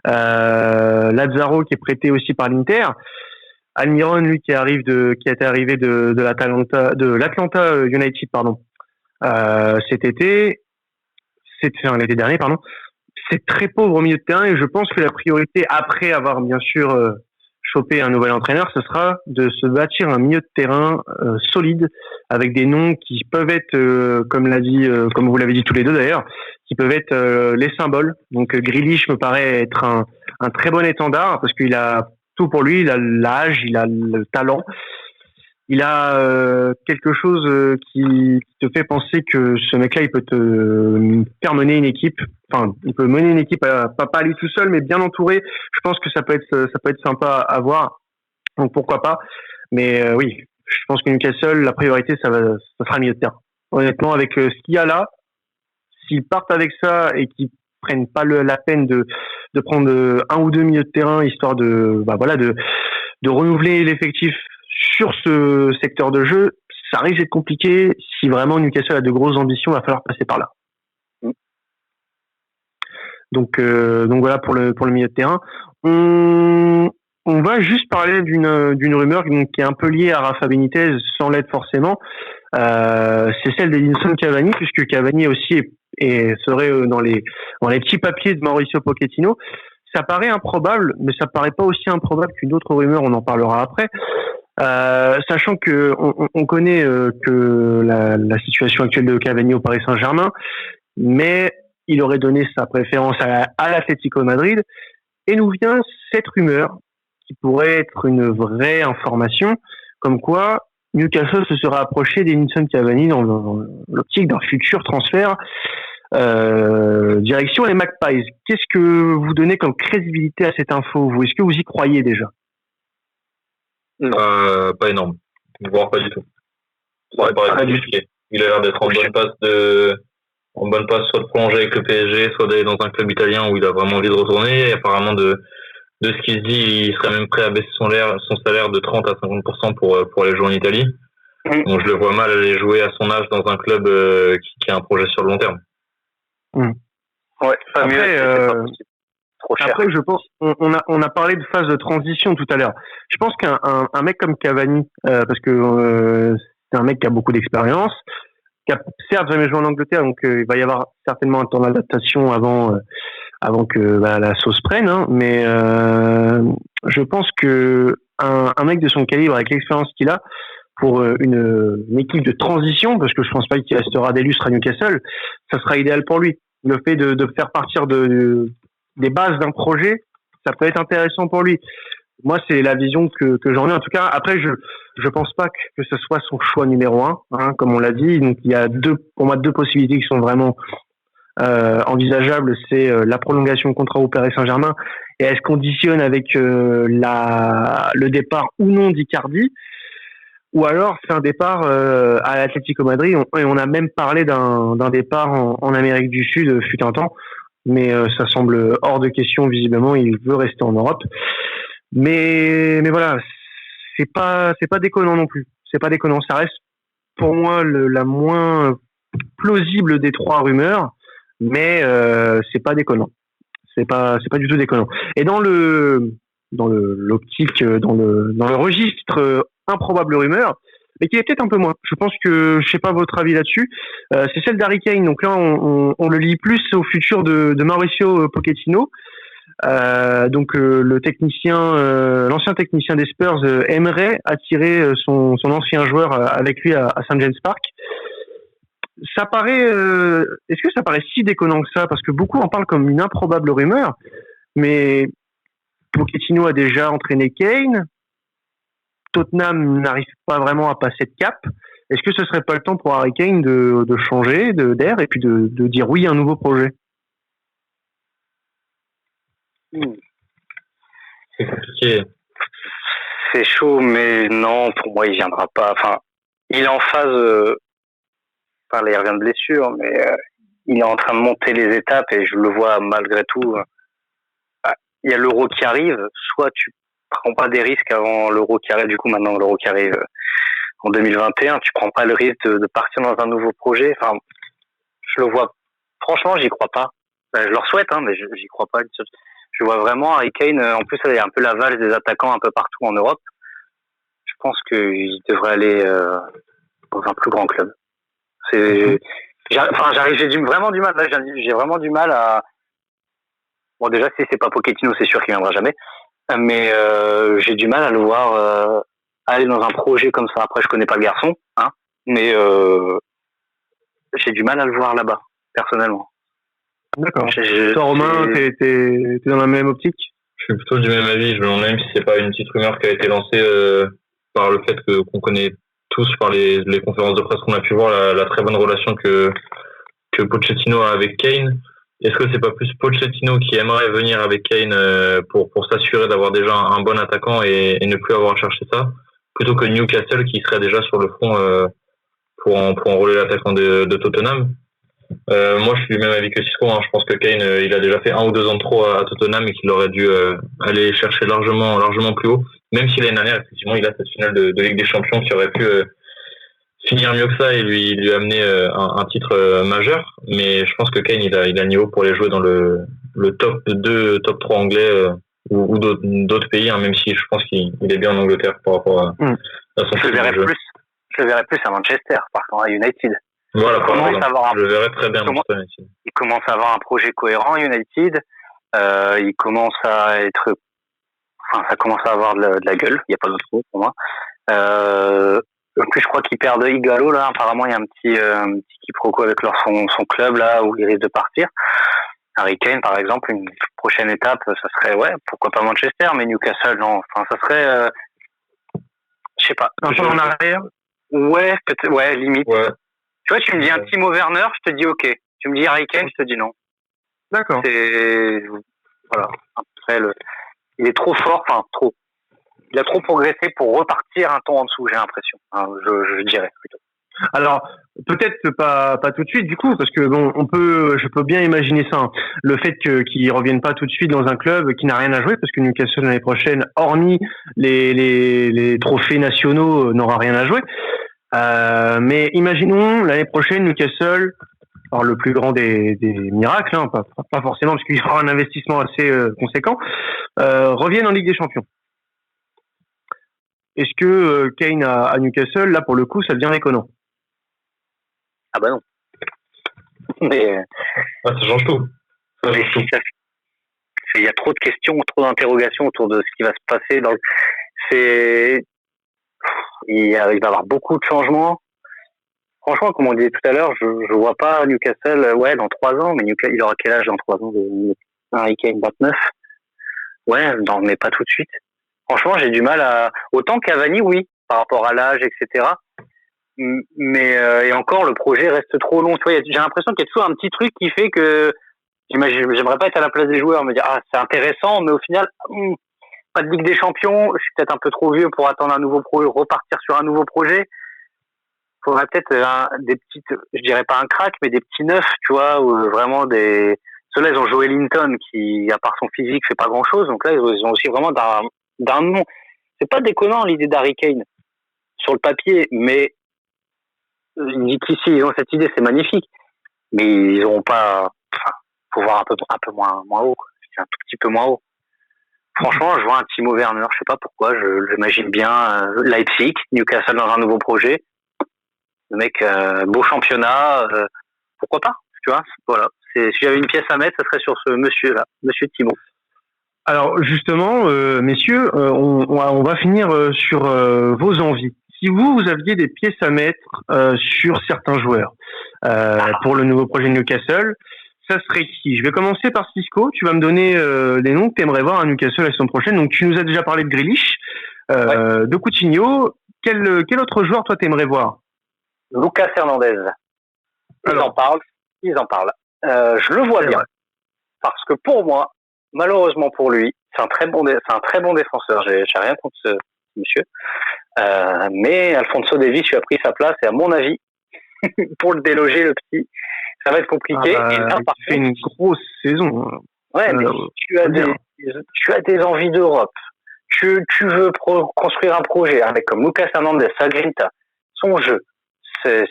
Lazaro qui est prêté aussi par l'Inter. Almiron, lui, qui était arrivé de l'Atlanta United, l'été dernier, pardon. C'est très pauvre au milieu de terrain et je pense que la priorité, après avoir bien sûr chopé un nouvel entraîneur, ce sera de se bâtir un milieu de terrain solide avec des noms qui peuvent être, comme vous l'avez dit tous les deux d'ailleurs, qui peuvent être les symboles. Donc Grealish me paraît être un très bon étendard parce qu'il a tout pour lui, il a l'âge, il a le talent. Il a quelque chose qui te fait penser que ce mec-là, il peut te faire mener une équipe. Enfin, il peut mener une équipe, pas à lui tout seul, mais bien entouré. Je pense que ça peut être sympa à voir. Donc pourquoi pas. Mais oui, je pense que Newcastle, la priorité, ça sera le milieu de terrain. Honnêtement, avec ce qu'il y a là, s'ils partent avec ça et qu'ils prennent pas la peine de prendre un ou deux milieux de terrain, histoire de renouveler l'effectif sur ce secteur de jeu, ça risque d'être compliqué. Si vraiment Newcastle a de grosses ambitions, il va falloir passer par là. Donc voilà pour le milieu de terrain. On va juste parler d'une rumeur qui est un peu liée à Rafa Benitez sans l'être forcément. C'est celle d'Edinson Cavani, puisque Cavani aussi serait dans les petits papiers de Mauricio Pochettino. Ça paraît improbable, mais ça paraît pas aussi improbable qu'une autre rumeur, on en parlera après. Sachant que on connaît que la situation actuelle de Cavani au Paris Saint-Germain, mais il aurait donné sa préférence à l'Atlético Madrid, et nous vient cette rumeur qui pourrait être une vraie information, comme quoi Newcastle se serait approché d'Edinson Cavani dans l'optique d'un futur transfert direction les Magpies. Qu'est-ce que vous donnez comme crédibilité à cette info, vous? Est-ce que vous y croyez déjà?
Pas énorme, voire pas du tout. Ça paraît compliqué. Il a l'air d'être en bonne passe en bonne passe soit de prolonger avec le PSG, soit d'aller dans un club italien où il a vraiment envie de retourner. Et apparemment, de ce qui se dit, il serait même prêt à baisser son salaire de 30 à 50% pour aller jouer en Italie. Donc je le vois mal aller jouer à son âge dans un club qui a un projet sur le long terme.
Ouais, pas mieux, c'est pas possible. Trop cher.
Après, je pense, on a parlé de phase de transition tout à l'heure. Je pense qu'un mec comme Cavani, parce que c'est un mec qui a beaucoup d'expérience, qui a certes jamais joué en Angleterre, donc il va y avoir certainement un temps d'adaptation avant que la sauce prenne, hein, mais je pense que un mec de son calibre, avec l'expérience qu'il a, pour une équipe de transition, parce que je pense pas qu'il restera d'illustre à Newcastle, ça sera idéal pour lui. Le fait de faire partir des bases d'un projet, ça peut être intéressant pour lui. Moi, c'est la vision que j'en ai. En tout cas, après, je pense pas que ce soit son choix numéro un, hein, comme on l'a dit. Donc, il y a pour moi, deux possibilités qui sont vraiment envisageables. C'est la prolongation de contrat au Paris Saint-Germain et elle se conditionne avec le départ ou non d'Icardi. Ou alors, c'est un départ à l'Atlético Madrid. On a même parlé d'un départ en Amérique du Sud, fut un temps. Mais ça semble hors de question, visiblement. Il veut rester en Europe. Mais voilà, c'est pas déconnant non plus. C'est pas déconnant. Ça reste, pour moi, la moins plausible des trois rumeurs. Mais c'est pas déconnant. C'est pas du tout déconnant. Et dans l'optique, dans le registre improbable rumeur, mais qui est peut-être un peu moins. Je pense que, je sais pas votre avis là-dessus, c'est celle d'Harry Kane. Donc là, on le lit plus au futur de Mauricio Pochettino. Donc le technicien, l'ancien technicien des Spurs aimerait attirer son ancien joueur avec lui à St. James Park. Ça paraît, est-ce que ça paraît si déconnant que ça? Parce que beaucoup en parlent comme une improbable rumeur, mais Pochettino a déjà entraîné Kane. Tottenham n'arrive pas vraiment à passer de cap. Est-ce que ce serait pas le temps pour Harry Kane de changer d'air et puis de dire oui à un nouveau projet?
C'est compliqué.
C'est chaud, mais non, pour moi, il viendra pas. Enfin, il est en phase. Enfin, là, il revient de blessure, mais il est en train de monter les étapes et je le vois malgré tout. Il y a l'Euro qui arrive. Soit tu prends pas des risques avant l'Euro qui arrive. Du coup, maintenant, l'Euro qui arrive en 2021, tu prends pas le risque de partir dans un nouveau projet. Enfin, je le vois. Franchement, j'y crois pas. Je leur souhaite, hein, mais j'y crois pas. Je vois vraiment Harry Kane. En plus, il y a un peu la valse des attaquants un peu partout en Europe. Je pense qu'il devrait aller dans un plus grand club. J'ai vraiment du mal. Là, j'ai vraiment du mal à. Bon, déjà, si c'est pas Pochettino, c'est sûr qu'il viendra jamais. Mais j'ai du mal à le voir aller dans un projet comme ça. Après, je connais pas le garçon, hein, mais j'ai du mal à le voir là-bas, personnellement.
D'accord. Toi, Romain, t'es dans la même optique?
Je suis plutôt du même avis. Je me demande même si c'est pas une petite rumeur qui a été lancée par le fait qu'on connaît tous par les conférences de presse qu'on a pu voir la très bonne relation que Pochettino a avec Kane. Est-ce que c'est pas plus Pochettino qui aimerait venir avec Kane pour s'assurer d'avoir déjà un bon attaquant et ne plus avoir à chercher ça, plutôt que Newcastle qui serait déjà sur le front pour enrôler l'attaquant de Tottenham? Moi, je suis du même avis que Cisco. Hein. Je pense que Kane, il a déjà fait 1 ou 2 ans de trop à Tottenham et qu'il aurait dû aller chercher largement plus haut. Même si l'année dernière, effectivement, il a cette finale de Ligue des Champions qui aurait pu finir mieux que ça et lui amener un titre majeur. Mais je pense que Kane, il a le niveau pour aller jouer dans le top 2, top 3 anglais ou d'autres pays, hein, même si je pense qu'il est bien en Angleterre par rapport à son
Je le verrais plus à Manchester, par contre, à United.
Voilà, je le verrais très bien à Manchester United.
Il commence à avoir un projet cohérent, United. Il commence à être... Enfin, ça commence à avoir de la gueule. Il n'y a pas d'autre mot pour moi. En plus, je crois qu'ils perdent Igalo, là. Apparemment, il y a un petit quiproquo avec son club, là, où il risque de partir. Harry Kane, par exemple, une prochaine étape, ça serait, ouais, pourquoi pas Manchester, mais Newcastle, non. Enfin, ça serait, je sais pas.
Un peu en arrière?
Ouais, peut-être, ouais, limite.
Ouais.
Tu vois, tu me dis un Timo Werner, je te dis ok. Tu me dis Harry Kane, je te dis non.
D'accord.
Voilà. Après, il est trop fort, enfin, trop. Il a trop progressé pour repartir un ton en dessous, j'ai l'impression. Hein, je dirais plutôt.
Alors, peut-être pas tout de suite du coup, parce que bon, je peux bien imaginer ça, hein. Le fait qu'il revienne pas tout de suite dans un club qui n'a rien à jouer, parce que Newcastle l'année prochaine, hormis les trophées nationaux, n'aura rien à jouer. Mais imaginons l'année prochaine Newcastle, alors le plus grand des miracles, hein, pas forcément parce qu'il y aura un investissement assez conséquent, reviennent en Ligue des Champions. Est-ce que Kane à Newcastle, là pour le coup, ça devient déconnant?
Ah bah non. Mais
ça change tout.
Il y a trop de questions, trop d'interrogations autour de ce qui va se passer. Il va y avoir beaucoup de changements. Franchement, comme on disait tout à l'heure, je vois pas Newcastle, dans 3 ans, mais Newcastle, il aura quel âge dans 3 ans? Harry Kane, 29. Ouais, non, mais pas tout de suite. Franchement, j'ai du mal à... Autant Cavani, oui, par rapport à l'âge, etc. Mais et encore, le projet reste trop long. Tu vois, j'ai l'impression qu'il y a toujours un petit truc qui fait que j'aimerais pas être à la place des joueurs, me dire c'est intéressant, mais au final, pas de Ligue des Champions. Je suis peut-être un peu trop vieux pour attendre un nouveau projet, repartir sur un nouveau projet. Faudrait peut-être des petites, je dirais pas un crack, mais des petits neufs, tu vois, ou vraiment des. Ceux-là, ils ont Joe Linton qui, à part son physique, fait pas grand-chose. Donc là, ils ont aussi vraiment d'un nom. C'est pas déconnant l'idée d'Harry Kane sur le papier, mais d'ici ils ont cette idée, c'est magnifique. Mais ils n'auront pas. Faut voir un peu moins haut, quoi. C'est un tout petit peu moins haut. Franchement, je vois un Timo Werner, je sais pas pourquoi, je l'imagine bien. Leipzig, Newcastle dans un nouveau projet. Le mec, beau championnat, pourquoi pas, tu vois. Voilà. Si j'avais une pièce à mettre, ça serait sur ce monsieur-là, monsieur Timo.
Alors justement, messieurs, on va finir sur vos envies. Si vous aviez des pièces à mettre sur certains joueurs pour le nouveau projet de Newcastle, ça serait qui? Je vais commencer par Cisco. Tu vas me donner des noms que tu aimerais voir à Newcastle la saison prochaine. Donc tu nous as déjà parlé de Grealish, de Coutinho. Quel autre joueur toi t'aimerais voir?
Lucas Hernandez. Ils en parlent. Je le vois bien. Vrai. Parce que pour moi, malheureusement pour lui, c'est un très bon défenseur. J'ai rien contre ce monsieur. Mais Alphonso Davies lui a pris sa place et à mon avis, pour le déloger, le petit, ça va être compliqué. Et là,
il fait une grosse saison.
Ouais, mais tu as des envies d'Europe. Tu veux construire un projet. Un mec comme Lucas Hernandez, Sagrinta, son jeu. C'est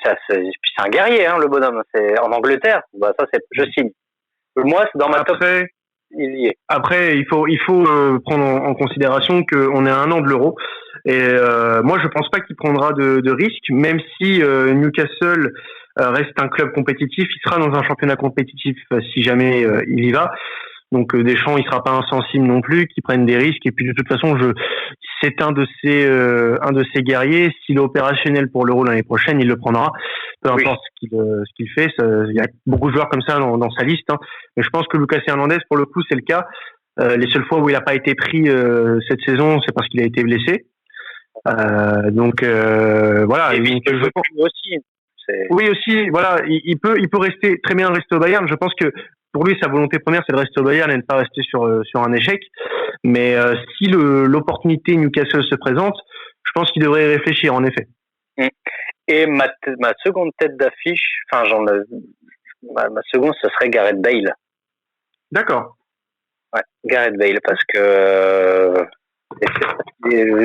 un guerrier, hein, le bonhomme. C'est en Angleterre. Bah, ça, je signe. Moi, c'est dans ma top. Il y est.
Après, il faut prendre en considération qu'on est à 1 an de l'Euro. Et moi, je pense pas qu'il prendra de risques, même si Newcastle reste un club compétitif. Il sera dans un championnat compétitif si jamais il y va. Donc Deschamps, il sera pas insensible non plus, qu'il prenne des risques. Et puis de toute façon, c'est un de ces guerriers. S'il est opérationnel pour l'Euro l'année prochaine, il le prendra. Peu importe ce qu'il fait. Il y a beaucoup de joueurs comme ça dans sa liste. Hein. Mais je pense que Lucas Hernandez, pour le coup, c'est le cas. Les seules fois où il n'a pas été pris cette saison, c'est parce qu'il a été blessé. Donc voilà.
Et puis je pense aussi.
Oui aussi. Voilà, il peut très bien rester au Bayern. Je pense que pour lui, sa volonté première, c'est de rester au Bayern et de ne pas rester sur un échec. Mais si l'opportunité Newcastle se présente, je pense qu'il devrait y réfléchir, en effet.
Et ma seconde tête d'affiche, ma seconde, ce serait Gareth Bale.
D'accord.
Ouais, Gareth Bale, parce que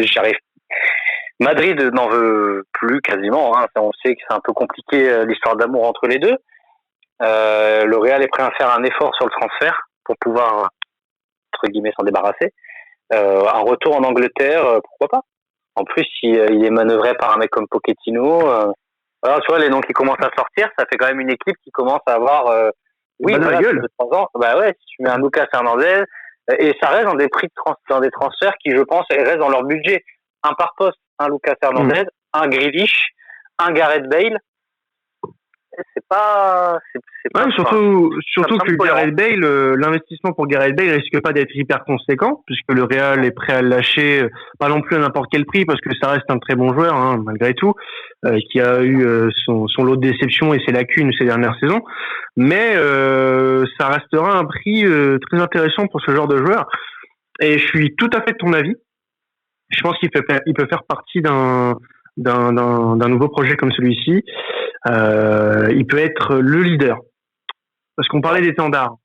j'arrive. Madrid n'en veut plus quasiment. Hein. On sait que c'est un peu compliqué l'histoire d'amour entre les deux. Le Real est prêt à faire un effort sur le transfert pour pouvoir, entre guillemets, s'en débarrasser. Un retour en Angleterre, pourquoi pas? En plus, si il est manœuvré par un mec comme Pochettino, alors tu vois les noms qui commencent à sortir, ça fait quand même une équipe qui commence à avoir,
la gueule.
3 ans. Bah ouais, si tu mets un Lucas Hernandez, et ça reste dans des prix dans des transferts qui, je pense, restent dans leur budget. Un par poste, un Lucas Hernandez, un Grealish, un Gareth Bale. C'est pas
surtout que Gareth Bale, l'investissement pour Gareth Bale risque pas d'être hyper conséquent, puisque le Real est prêt à le lâcher, pas non plus à n'importe quel prix, parce que ça reste un très bon joueur, hein, malgré tout, qui a eu son lot de déceptions et ses lacunes ces dernières saisons, mais ça restera un prix très intéressant pour ce genre de joueur. Et je suis tout à fait de ton avis. Je pense qu'il peut faire partie d'un d'un nouveau projet comme celui-ci, il peut être le leader. Parce qu'on parlait d'étendards.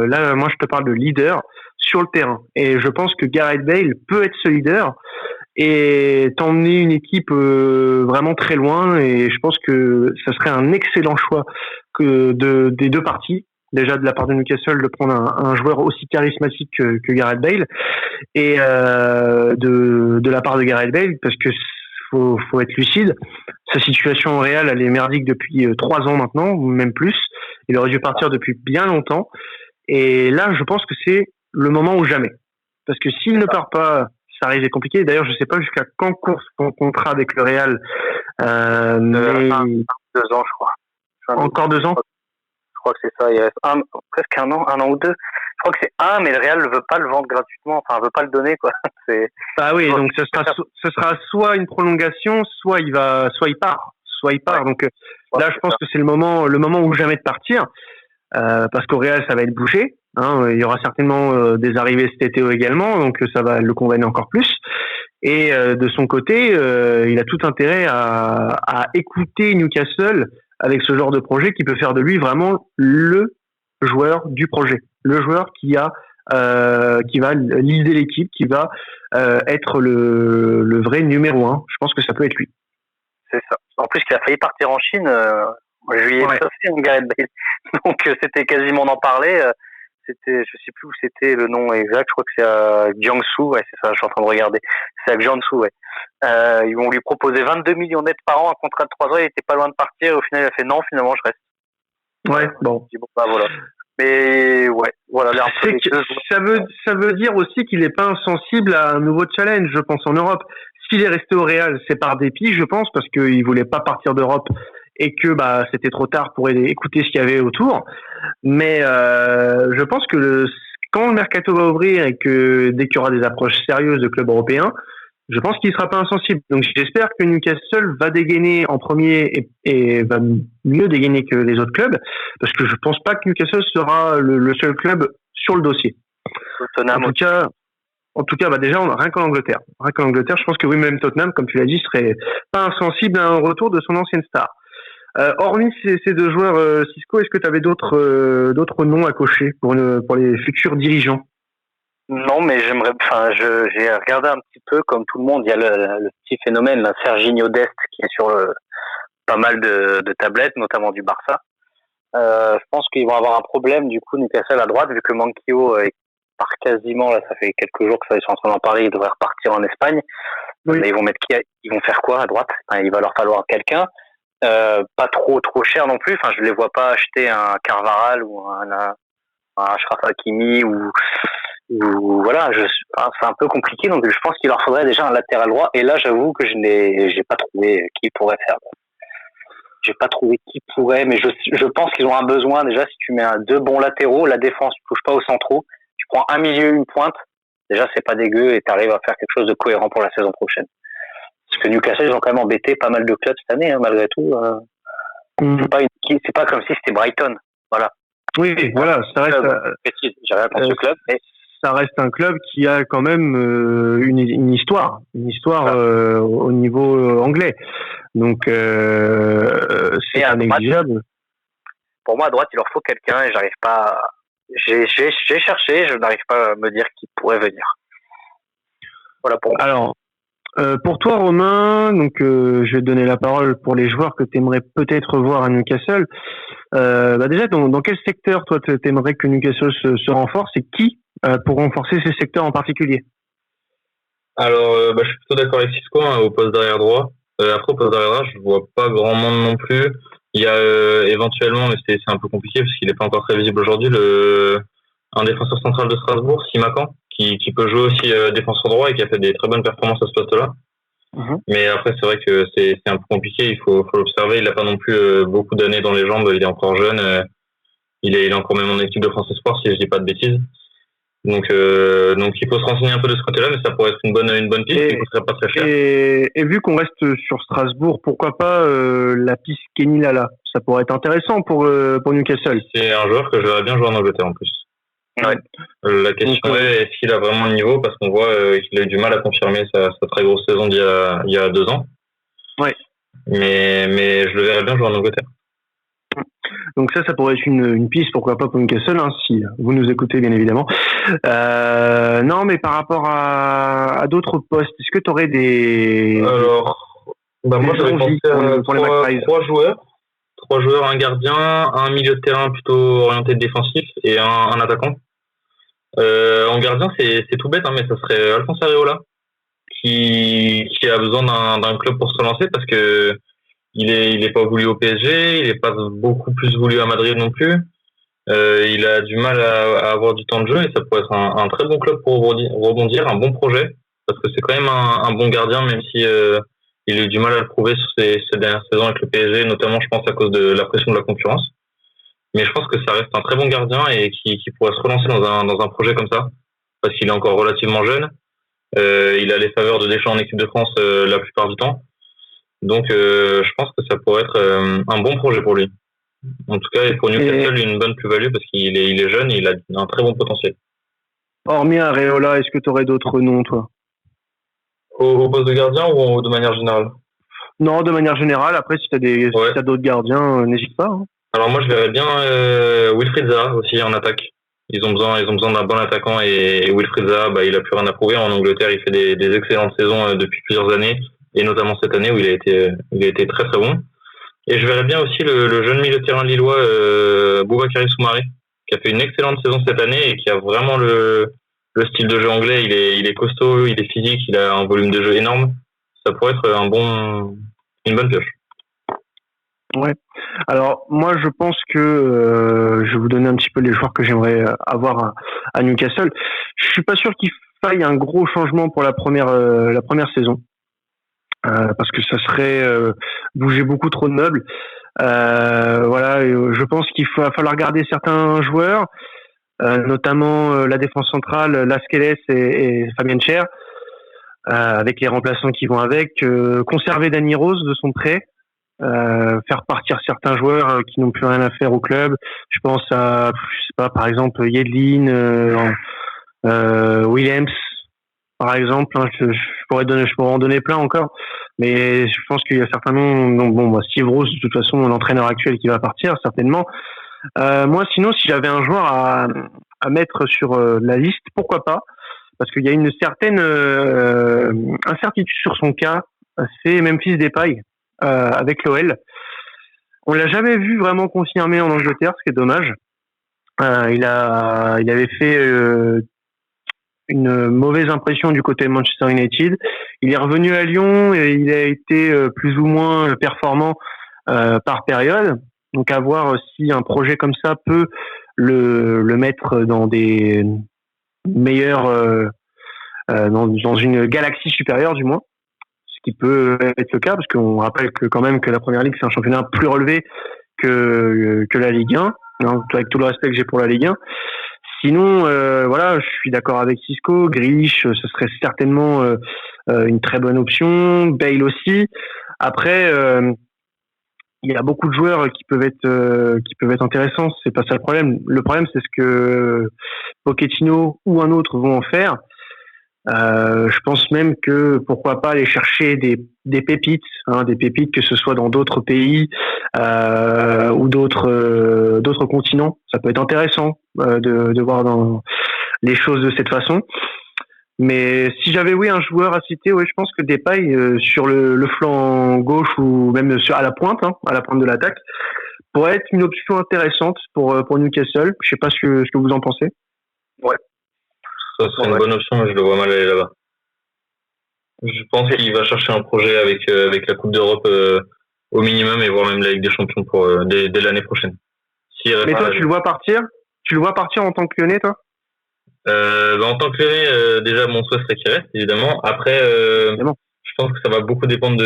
Là, moi, je te parle de leader sur le terrain. Et je pense que Gareth Bale peut être ce leader et t'emmener une équipe vraiment très loin. Et je pense que ça serait un excellent choix des deux parties. Déjà de la part de Newcastle de prendre un joueur aussi charismatique que Gareth Bale et de la part de Gareth Bale, parce que faut être lucide. Sa situation au Real, elle est merdique depuis 3 ans maintenant, ou même plus. Il aurait dû partir depuis bien longtemps. Et là, je pense que c'est le moment ou jamais. Parce que s'il ne part pas, ça risque d'être compliqué. D'ailleurs, je sais pas jusqu'à quand court son contrat avec le Real. Mais
2 ans, je crois.
Encore 2 ans.
Je crois que c'est ça. Il reste presque un an ou 2. Je crois que c'est mais le Real ne veut pas le vendre gratuitement. Enfin, veut pas le donner, quoi.
Ah oui, donc ce sera soit une prolongation, soit il part. Ouais. Donc là, je pense que c'est le moment ou jamais de partir. Parce qu'au Real, ça va être bouché. Il y aura certainement des arrivées cet été également, donc ça va le convaincre encore plus. Et de son côté, il a tout intérêt à écouter Newcastle avec ce genre de projet qui peut faire de lui vraiment le joueur du projet, le joueur qui va leader l'équipe, qui va être le vrai numéro 1. Je pense que ça peut être lui.
C'est ça. En plus, il a failli partir en Chine. Je lui ai fait une Gareth Bale. Donc, c'était quasiment d'en parler. Je sais plus où c'était le nom exact. Je crois que c'est à Jiangsu. Ouais, c'est ça. Je suis en train de regarder. C'est à Jiangsu, ouais. Ils vont lui proposer 22 millions net par an, un contrat de 3 ans. Il était pas loin de partir. Au final, il a fait non. Finalement, je reste.
Ouais, bon.
Voilà. Mais ouais, voilà.
Ça veut dire aussi qu'il n'est pas insensible à un nouveau challenge, je pense, en Europe. S'il est resté au Real, c'est par dépit, je pense, parce qu'il voulait pas partir d'Europe et que c'était trop tard pour écouter ce qu'il y avait autour. Mais je pense que quand le mercato va ouvrir et que dès qu'il y aura des approches sérieuses de clubs européens, je pense qu'il sera pas insensible. Donc j'espère que Newcastle va dégainer en premier et va mieux dégainer que les autres clubs, parce que je pense pas que Newcastle sera le seul club sur le dossier. En tout cas, déjà, rien qu'en Angleterre. Je pense que oui, même Tottenham, comme tu l'as dit, serait pas insensible à un retour de son ancienne star. Hormis ces 2 joueurs, Cisco, est-ce que tu avais d'autres noms à cocher pour les futurs dirigeants?
Non, mais j'ai regardé un petit peu, comme tout le monde, il y a le petit phénomène, là, Serginho Dest, qui est sur pas mal de tablettes, notamment du Barça. Je pense qu'ils vont avoir un problème, du coup, Newcastle à droite, vu que Manquillo part quasiment, là, ça fait quelques jours que ils sont en train d'en parler, ils devraient repartir en Espagne. Oui. Mais ils vont faire quoi à droite? Il va leur falloir quelqu'un. Pas trop cher non plus. Enfin, je les vois pas acheter un Carvajal ou un Achraf Hakimi ou voilà. C'est un peu compliqué, donc je pense qu'il leur faudrait déjà un latéral droit. Et là, j'avoue que j'ai pas trouvé qui pourrait faire. J'ai pas trouvé qui pourrait, mais je pense qu'ils ont un besoin déjà. Si tu mets 2 bons latéraux, la défense touche pas aux centraux. Tu prends un milieu, une pointe. Déjà, c'est pas dégueu et t'arrives à faire quelque chose de cohérent pour la saison prochaine. Parce que Newcastle, ils ont quand même embêté pas mal de clubs cette année, malgré tout. C'est pas comme si c'était Brighton. Voilà.
Oui, voilà. Ça reste.
J'ai rien contre ce club, mais
ça reste un club qui a quand même une histoire au niveau anglais. Donc c'est inégligeable.
Pour moi, à droite, il leur faut quelqu'un et j'arrive pas. J'ai cherché, je n'arrive pas à me dire qui pourrait venir. Voilà pour moi.
Alors. Pour toi, Romain, donc je vais te donner la parole pour les joueurs que tu aimerais peut-être voir à Newcastle. Déjà, dans quel secteur toi tu aimerais que Newcastle se renforce et qui pour renforcer ces secteurs en particulier?
Alors, je suis plutôt d'accord avec Cisco au poste d'arrière droit. Après, au poste d'arrière droit, je vois pas grand monde non plus. Il y a éventuellement, mais c'est un peu compliqué parce qu'il n'est pas encore très visible aujourd'hui, un défenseur central de Strasbourg, Simakan, qui peut jouer aussi défenseur droit et qui a fait des très bonnes performances à ce poste-là. Mais après, c'est vrai que c'est un peu compliqué, il faut l'observer. Il n'a pas non plus beaucoup d'années dans les jambes, il est encore jeune. Il est encore même en équipe de France Espoir, si je dis pas de bêtises. Donc il faut se renseigner un peu de ce côté-là, mais ça pourrait être une bonne piste qui ne coûterait pas très cher.
Et vu qu'on reste sur Strasbourg, pourquoi pas la piste Kenny Lala? Ça pourrait être intéressant pour Newcastle.
C'est un joueur que j'aurais bien joué en Angleterre en plus.
Ouais.
La question est, est-ce qu'il a vraiment le niveau? Parce qu'on voit qu'il a eu du mal à confirmer sa très grosse saison il y a 2 ans.
Ouais.
Mais je le verrais bien jouer en Angleterre.
Donc ça pourrait être une piste, pourquoi pas pour Newcastle, hein, si vous nous écoutez bien évidemment. Non, mais par rapport à d'autres postes, est-ce que tu aurais
Alors, moi j'avais pensé à
pour les
trois joueurs. 3 joueurs, un gardien, un milieu de terrain plutôt orienté défensif et un attaquant. En gardien, c'est tout bête, hein, mais ça serait Alphonse Areola qui a besoin d'un club pour se relancer parce que il est pas voulu au PSG, il est pas beaucoup plus voulu à Madrid non plus. Il a du mal à avoir du temps de jeu et ça pourrait être un très bon club pour rebondir, un bon projet parce que c'est quand même un bon gardien même si il a eu du mal à le prouver sur ces dernières saisons avec le PSG, notamment je pense à cause de la pression de la concurrence. Mais je pense que ça reste un très bon gardien et qui pourrait se relancer dans un projet comme ça parce qu'il est encore relativement jeune. Il a les faveurs de Deschamps en équipe de France la plupart du temps. Donc je pense que ça pourrait être un bon projet pour lui. En tout cas, pour Newcastle, une bonne plus-value parce qu'il est jeune et il a un très bon potentiel.
Hormis Areola, est-ce que tu aurais d'autres noms, toi?
Au poste de gardien ou de manière générale?
Non, de manière générale. Après, si tu as d'autres gardiens, n'hésite pas. Hein.
Alors moi, je verrais bien Wilfried Zaha aussi en attaque. Ils ont besoin d'un bon attaquant et Wilfried Zaha, il a plus rien à prouver. En Angleterre, il fait des excellentes saisons depuis plusieurs années et notamment cette année où il a été très très bon. Et je verrais bien aussi le jeune milieu de terrain lillois Boubakary Soumaré qui a fait une excellente saison cette année et qui a vraiment le style de jeu anglais. Il est costaud, il est physique, il a un volume de jeu énorme. Ça pourrait être une bonne pioche.
Ouais. Alors moi je pense que je vais vous donner un petit peu les joueurs que j'aimerais avoir à Newcastle. Je suis pas sûr qu'il faille un gros changement pour la première saison parce que ça serait bouger beaucoup trop de meubles. Voilà, je pense qu'il va falloir garder certains joueurs, notamment la défense centrale, Lascelles et Fabien Cher, avec les remplaçants qui vont avec, conserver Danny Rose de son prêt. Faire partir certains joueurs qui n'ont plus rien à faire au club. Je pense à, je sais pas, par exemple Yedlin, Williams, par exemple. Hein, je pourrais en donner plein encore, mais je pense qu'il y a certains noms. Donc Steve Rose, de toute façon, l'entraîneur actuel qui va partir certainement. Moi, sinon, si j'avais un joueur à mettre sur la liste, pourquoi pas? Parce qu'il y a une certaine incertitude sur son cas. C'est Memphis Depay. Avec l'OL. On l'a jamais vu vraiment confirmé en Angleterre, ce qui est dommage. Il avait fait une mauvaise impression du côté de Manchester United. Il est revenu à Lyon et il a été plus ou moins performant par période. Donc à voir si un projet comme ça peut le mettre dans des meilleurs dans une galaxie supérieure du moins. Qui peut être le cas parce qu'on rappelle que quand même que la Première Ligue c'est un championnat plus relevé que la Ligue 1, hein, avec tout le respect que j'ai pour la Ligue 1. Sinon voilà, je suis d'accord avec Cisco, Grealish ce serait certainement une très bonne option, Bale aussi. Après il y a beaucoup de joueurs qui peuvent être intéressants, c'est pas ça le problème. Le problème c'est ce que Pochettino ou un autre vont en faire. Je pense même que pourquoi pas aller chercher des pépites, hein, des pépites que ce soit dans d'autres pays ou d'autres continents. Ça peut être intéressant de voir dans les choses de cette façon. Mais si j'avais un joueur à citer, je pense que Depay sur le flanc gauche ou même à la pointe de l'attaque pourrait être une option intéressante pour Newcastle. Je sais pas ce que vous en pensez.
Ouais.
Ça serait une bonne option, mais je le vois mal aller là-bas. Je pense qu'il va chercher un projet avec la Coupe d'Europe au minimum et voire même la Ligue des Champions pour dès l'année prochaine.
Mais toi, tu le vois partir? Tu le vois partir en tant que Lyonnais, toi?
En tant que Lyonnais, déjà mon souhait serait qu'il reste, évidemment. Après, je pense que ça va beaucoup dépendre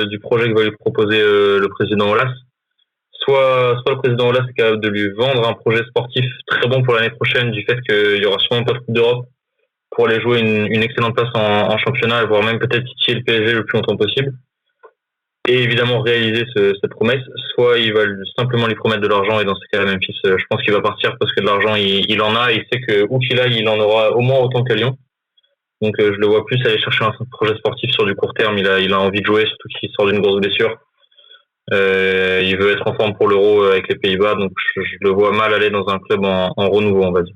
du projet que va lui proposer le président Aulas. Soit le président Aulas est capable de lui vendre un projet sportif très bon pour l'année prochaine du fait qu'il y aura sûrement pas de Coupe d'Europe pour aller jouer une excellente place en championnat, voire même peut-être titiller le PSG le plus longtemps possible. et évidemment réaliser cette promesse, soit il va simplement lui promettre de l'argent et dans ce cas-là, Memphis, je pense qu'il va partir parce que de l'argent, il en a et il sait que où qu'il aille, il en aura au moins autant qu'à Lyon. Donc je le vois plus aller chercher un projet sportif sur du court terme. Il a envie de jouer, surtout qu'il sort d'une grosse blessure. Il veut être en forme pour l'Euro avec les Pays-Bas, donc je le vois mal aller dans un club en renouveau, on va dire.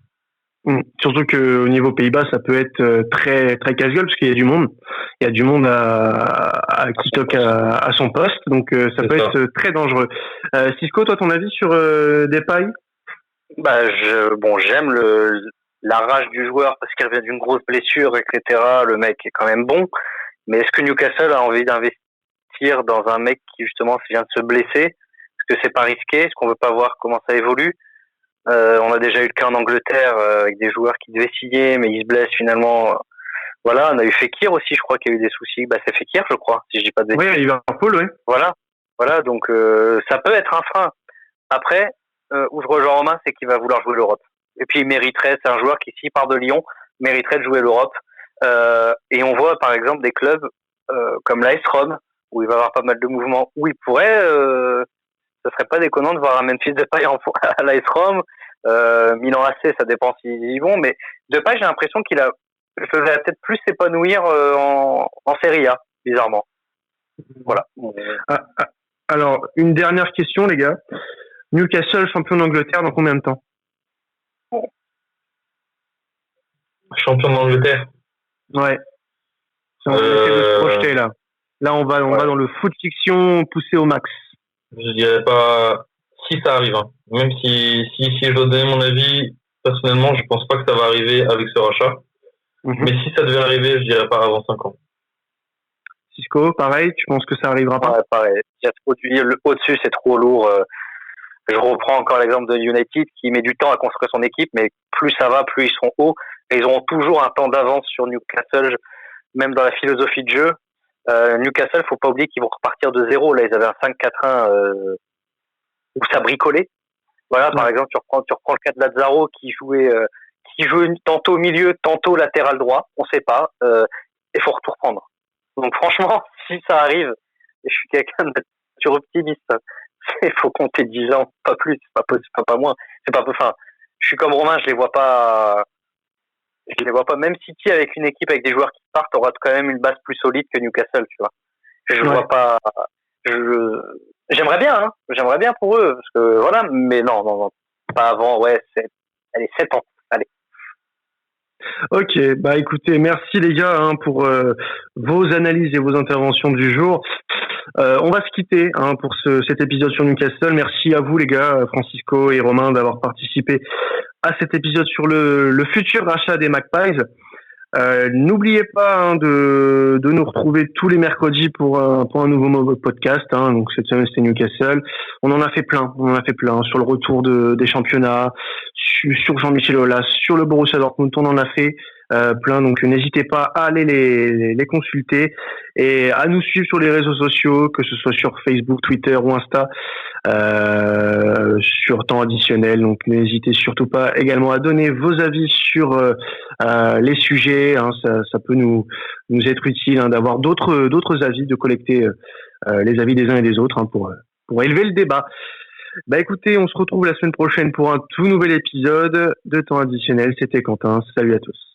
Surtout que au niveau Pays-Bas, ça peut être très très casse-gueule parce qu'il y a du monde. Il y a du monde qui toque à son poste, donc ça peut être très dangereux. Cisco, toi, ton avis sur Depay?
J'aime la rage du joueur parce qu'il revient d'une grosse blessure, etc. Le mec est quand même bon, mais est-ce que Newcastle a envie d'investir dans un mec qui justement vient de se blesser? Est-ce que c'est pas risqué? Est-ce qu'on veut pas voir comment ça évolue? On a déjà eu le cas en Angleterre avec des joueurs qui devaient signer mais ils se blessent finalement. Voilà, on a eu Fekir aussi, je crois qu'il y a eu des soucis. C'est Fekir, je crois, si je dis pas de bêtises.
Oui, Liverpool, oui.
Voilà, donc ça peut être un frein. Après, où je rejoins Romain, c'est qu'il va vouloir jouer l'Europe. Et puis il mériterait, c'est un joueur qui, s'il part de Lyon, mériterait de jouer l'Europe. Et on voit par exemple des clubs comme l'AS Rome, où il va y avoir pas mal de mouvements, où il pourrait... ce serait pas déconnant de voir un Memphis Depay à l'AS Rome, Milan AC, ça dépend s'ils y vont, mais Depay, j'ai l'impression qu'il faisait peut-être plus s'épanouir en Serie A, bizarrement. Voilà.
Alors, une dernière question, les gars. Newcastle, champion d'Angleterre, dans combien de temps?
Champion d'Angleterre?
Ouais. On essaie de se projeter, là. Là, on va dans le foot fiction poussé au max.
Je dirais pas si ça arrive. Hein. Même si je dois donner mon avis, personnellement, je pense pas que ça va arriver avec ce rachat. Mais si ça devait arriver, je dirais pas avant 5 ans.
Cisco, pareil, tu penses que ça arrivera pas?
Ouais, pareil. Il y a trop au-dessus, c'est trop lourd. Je reprends encore l'exemple de United qui met du temps à construire son équipe, mais plus ça va, plus ils seront hauts. Et ils auront toujours un temps d'avance sur Newcastle, même dans la philosophie de jeu. Newcastle, faut pas oublier qu'ils vont repartir de zéro. Là, ils avaient un 5-4-1 où ça bricolait. Voilà, par exemple, tu reprends le cas de Lazaro qui jouait tantôt milieu, tantôt latéral droit. On sait pas. Il faut tout reprendre. Donc franchement, si ça arrive, et je suis quelqu'un de nature optimiste, il faut compter 10 ans, pas plus, pas moins. Je suis comme Romain, je les vois pas, même City avec une équipe avec des joueurs qui partent aura quand même une base plus solide que Newcastle, tu vois. Je vois pas, j'aimerais bien pour eux, parce que voilà, mais non, pas avant, allez, 7 ans, allez.
Ok, écoutez, merci les gars pour vos analyses et vos interventions du jour. On va se quitter pour cet épisode sur Newcastle. Merci à vous les gars, Francisco et Romain, d'avoir participé à cet épisode sur le futur rachat des Magpies. N'oubliez pas de nous retrouver tous les mercredis pour un nouveau podcast. Donc cette semaine c'était Newcastle. On en a fait plein sur le retour des championnats, sur Jean-Michel Aulas, sur le Borussia Dortmund. On en a fait plein. Donc n'hésitez pas à aller les consulter et à nous suivre sur les réseaux sociaux, que ce soit sur Facebook, Twitter ou Insta. Sur temps additionnel, donc n'hésitez surtout pas également à donner vos avis sur les sujets. Ça peut nous être utile d'avoir d'autres avis, de collecter les avis des uns et des autres pour élever le débat. Écoutez, on se retrouve la semaine prochaine pour un tout nouvel épisode de temps additionnel. C'était Quentin, salut à tous.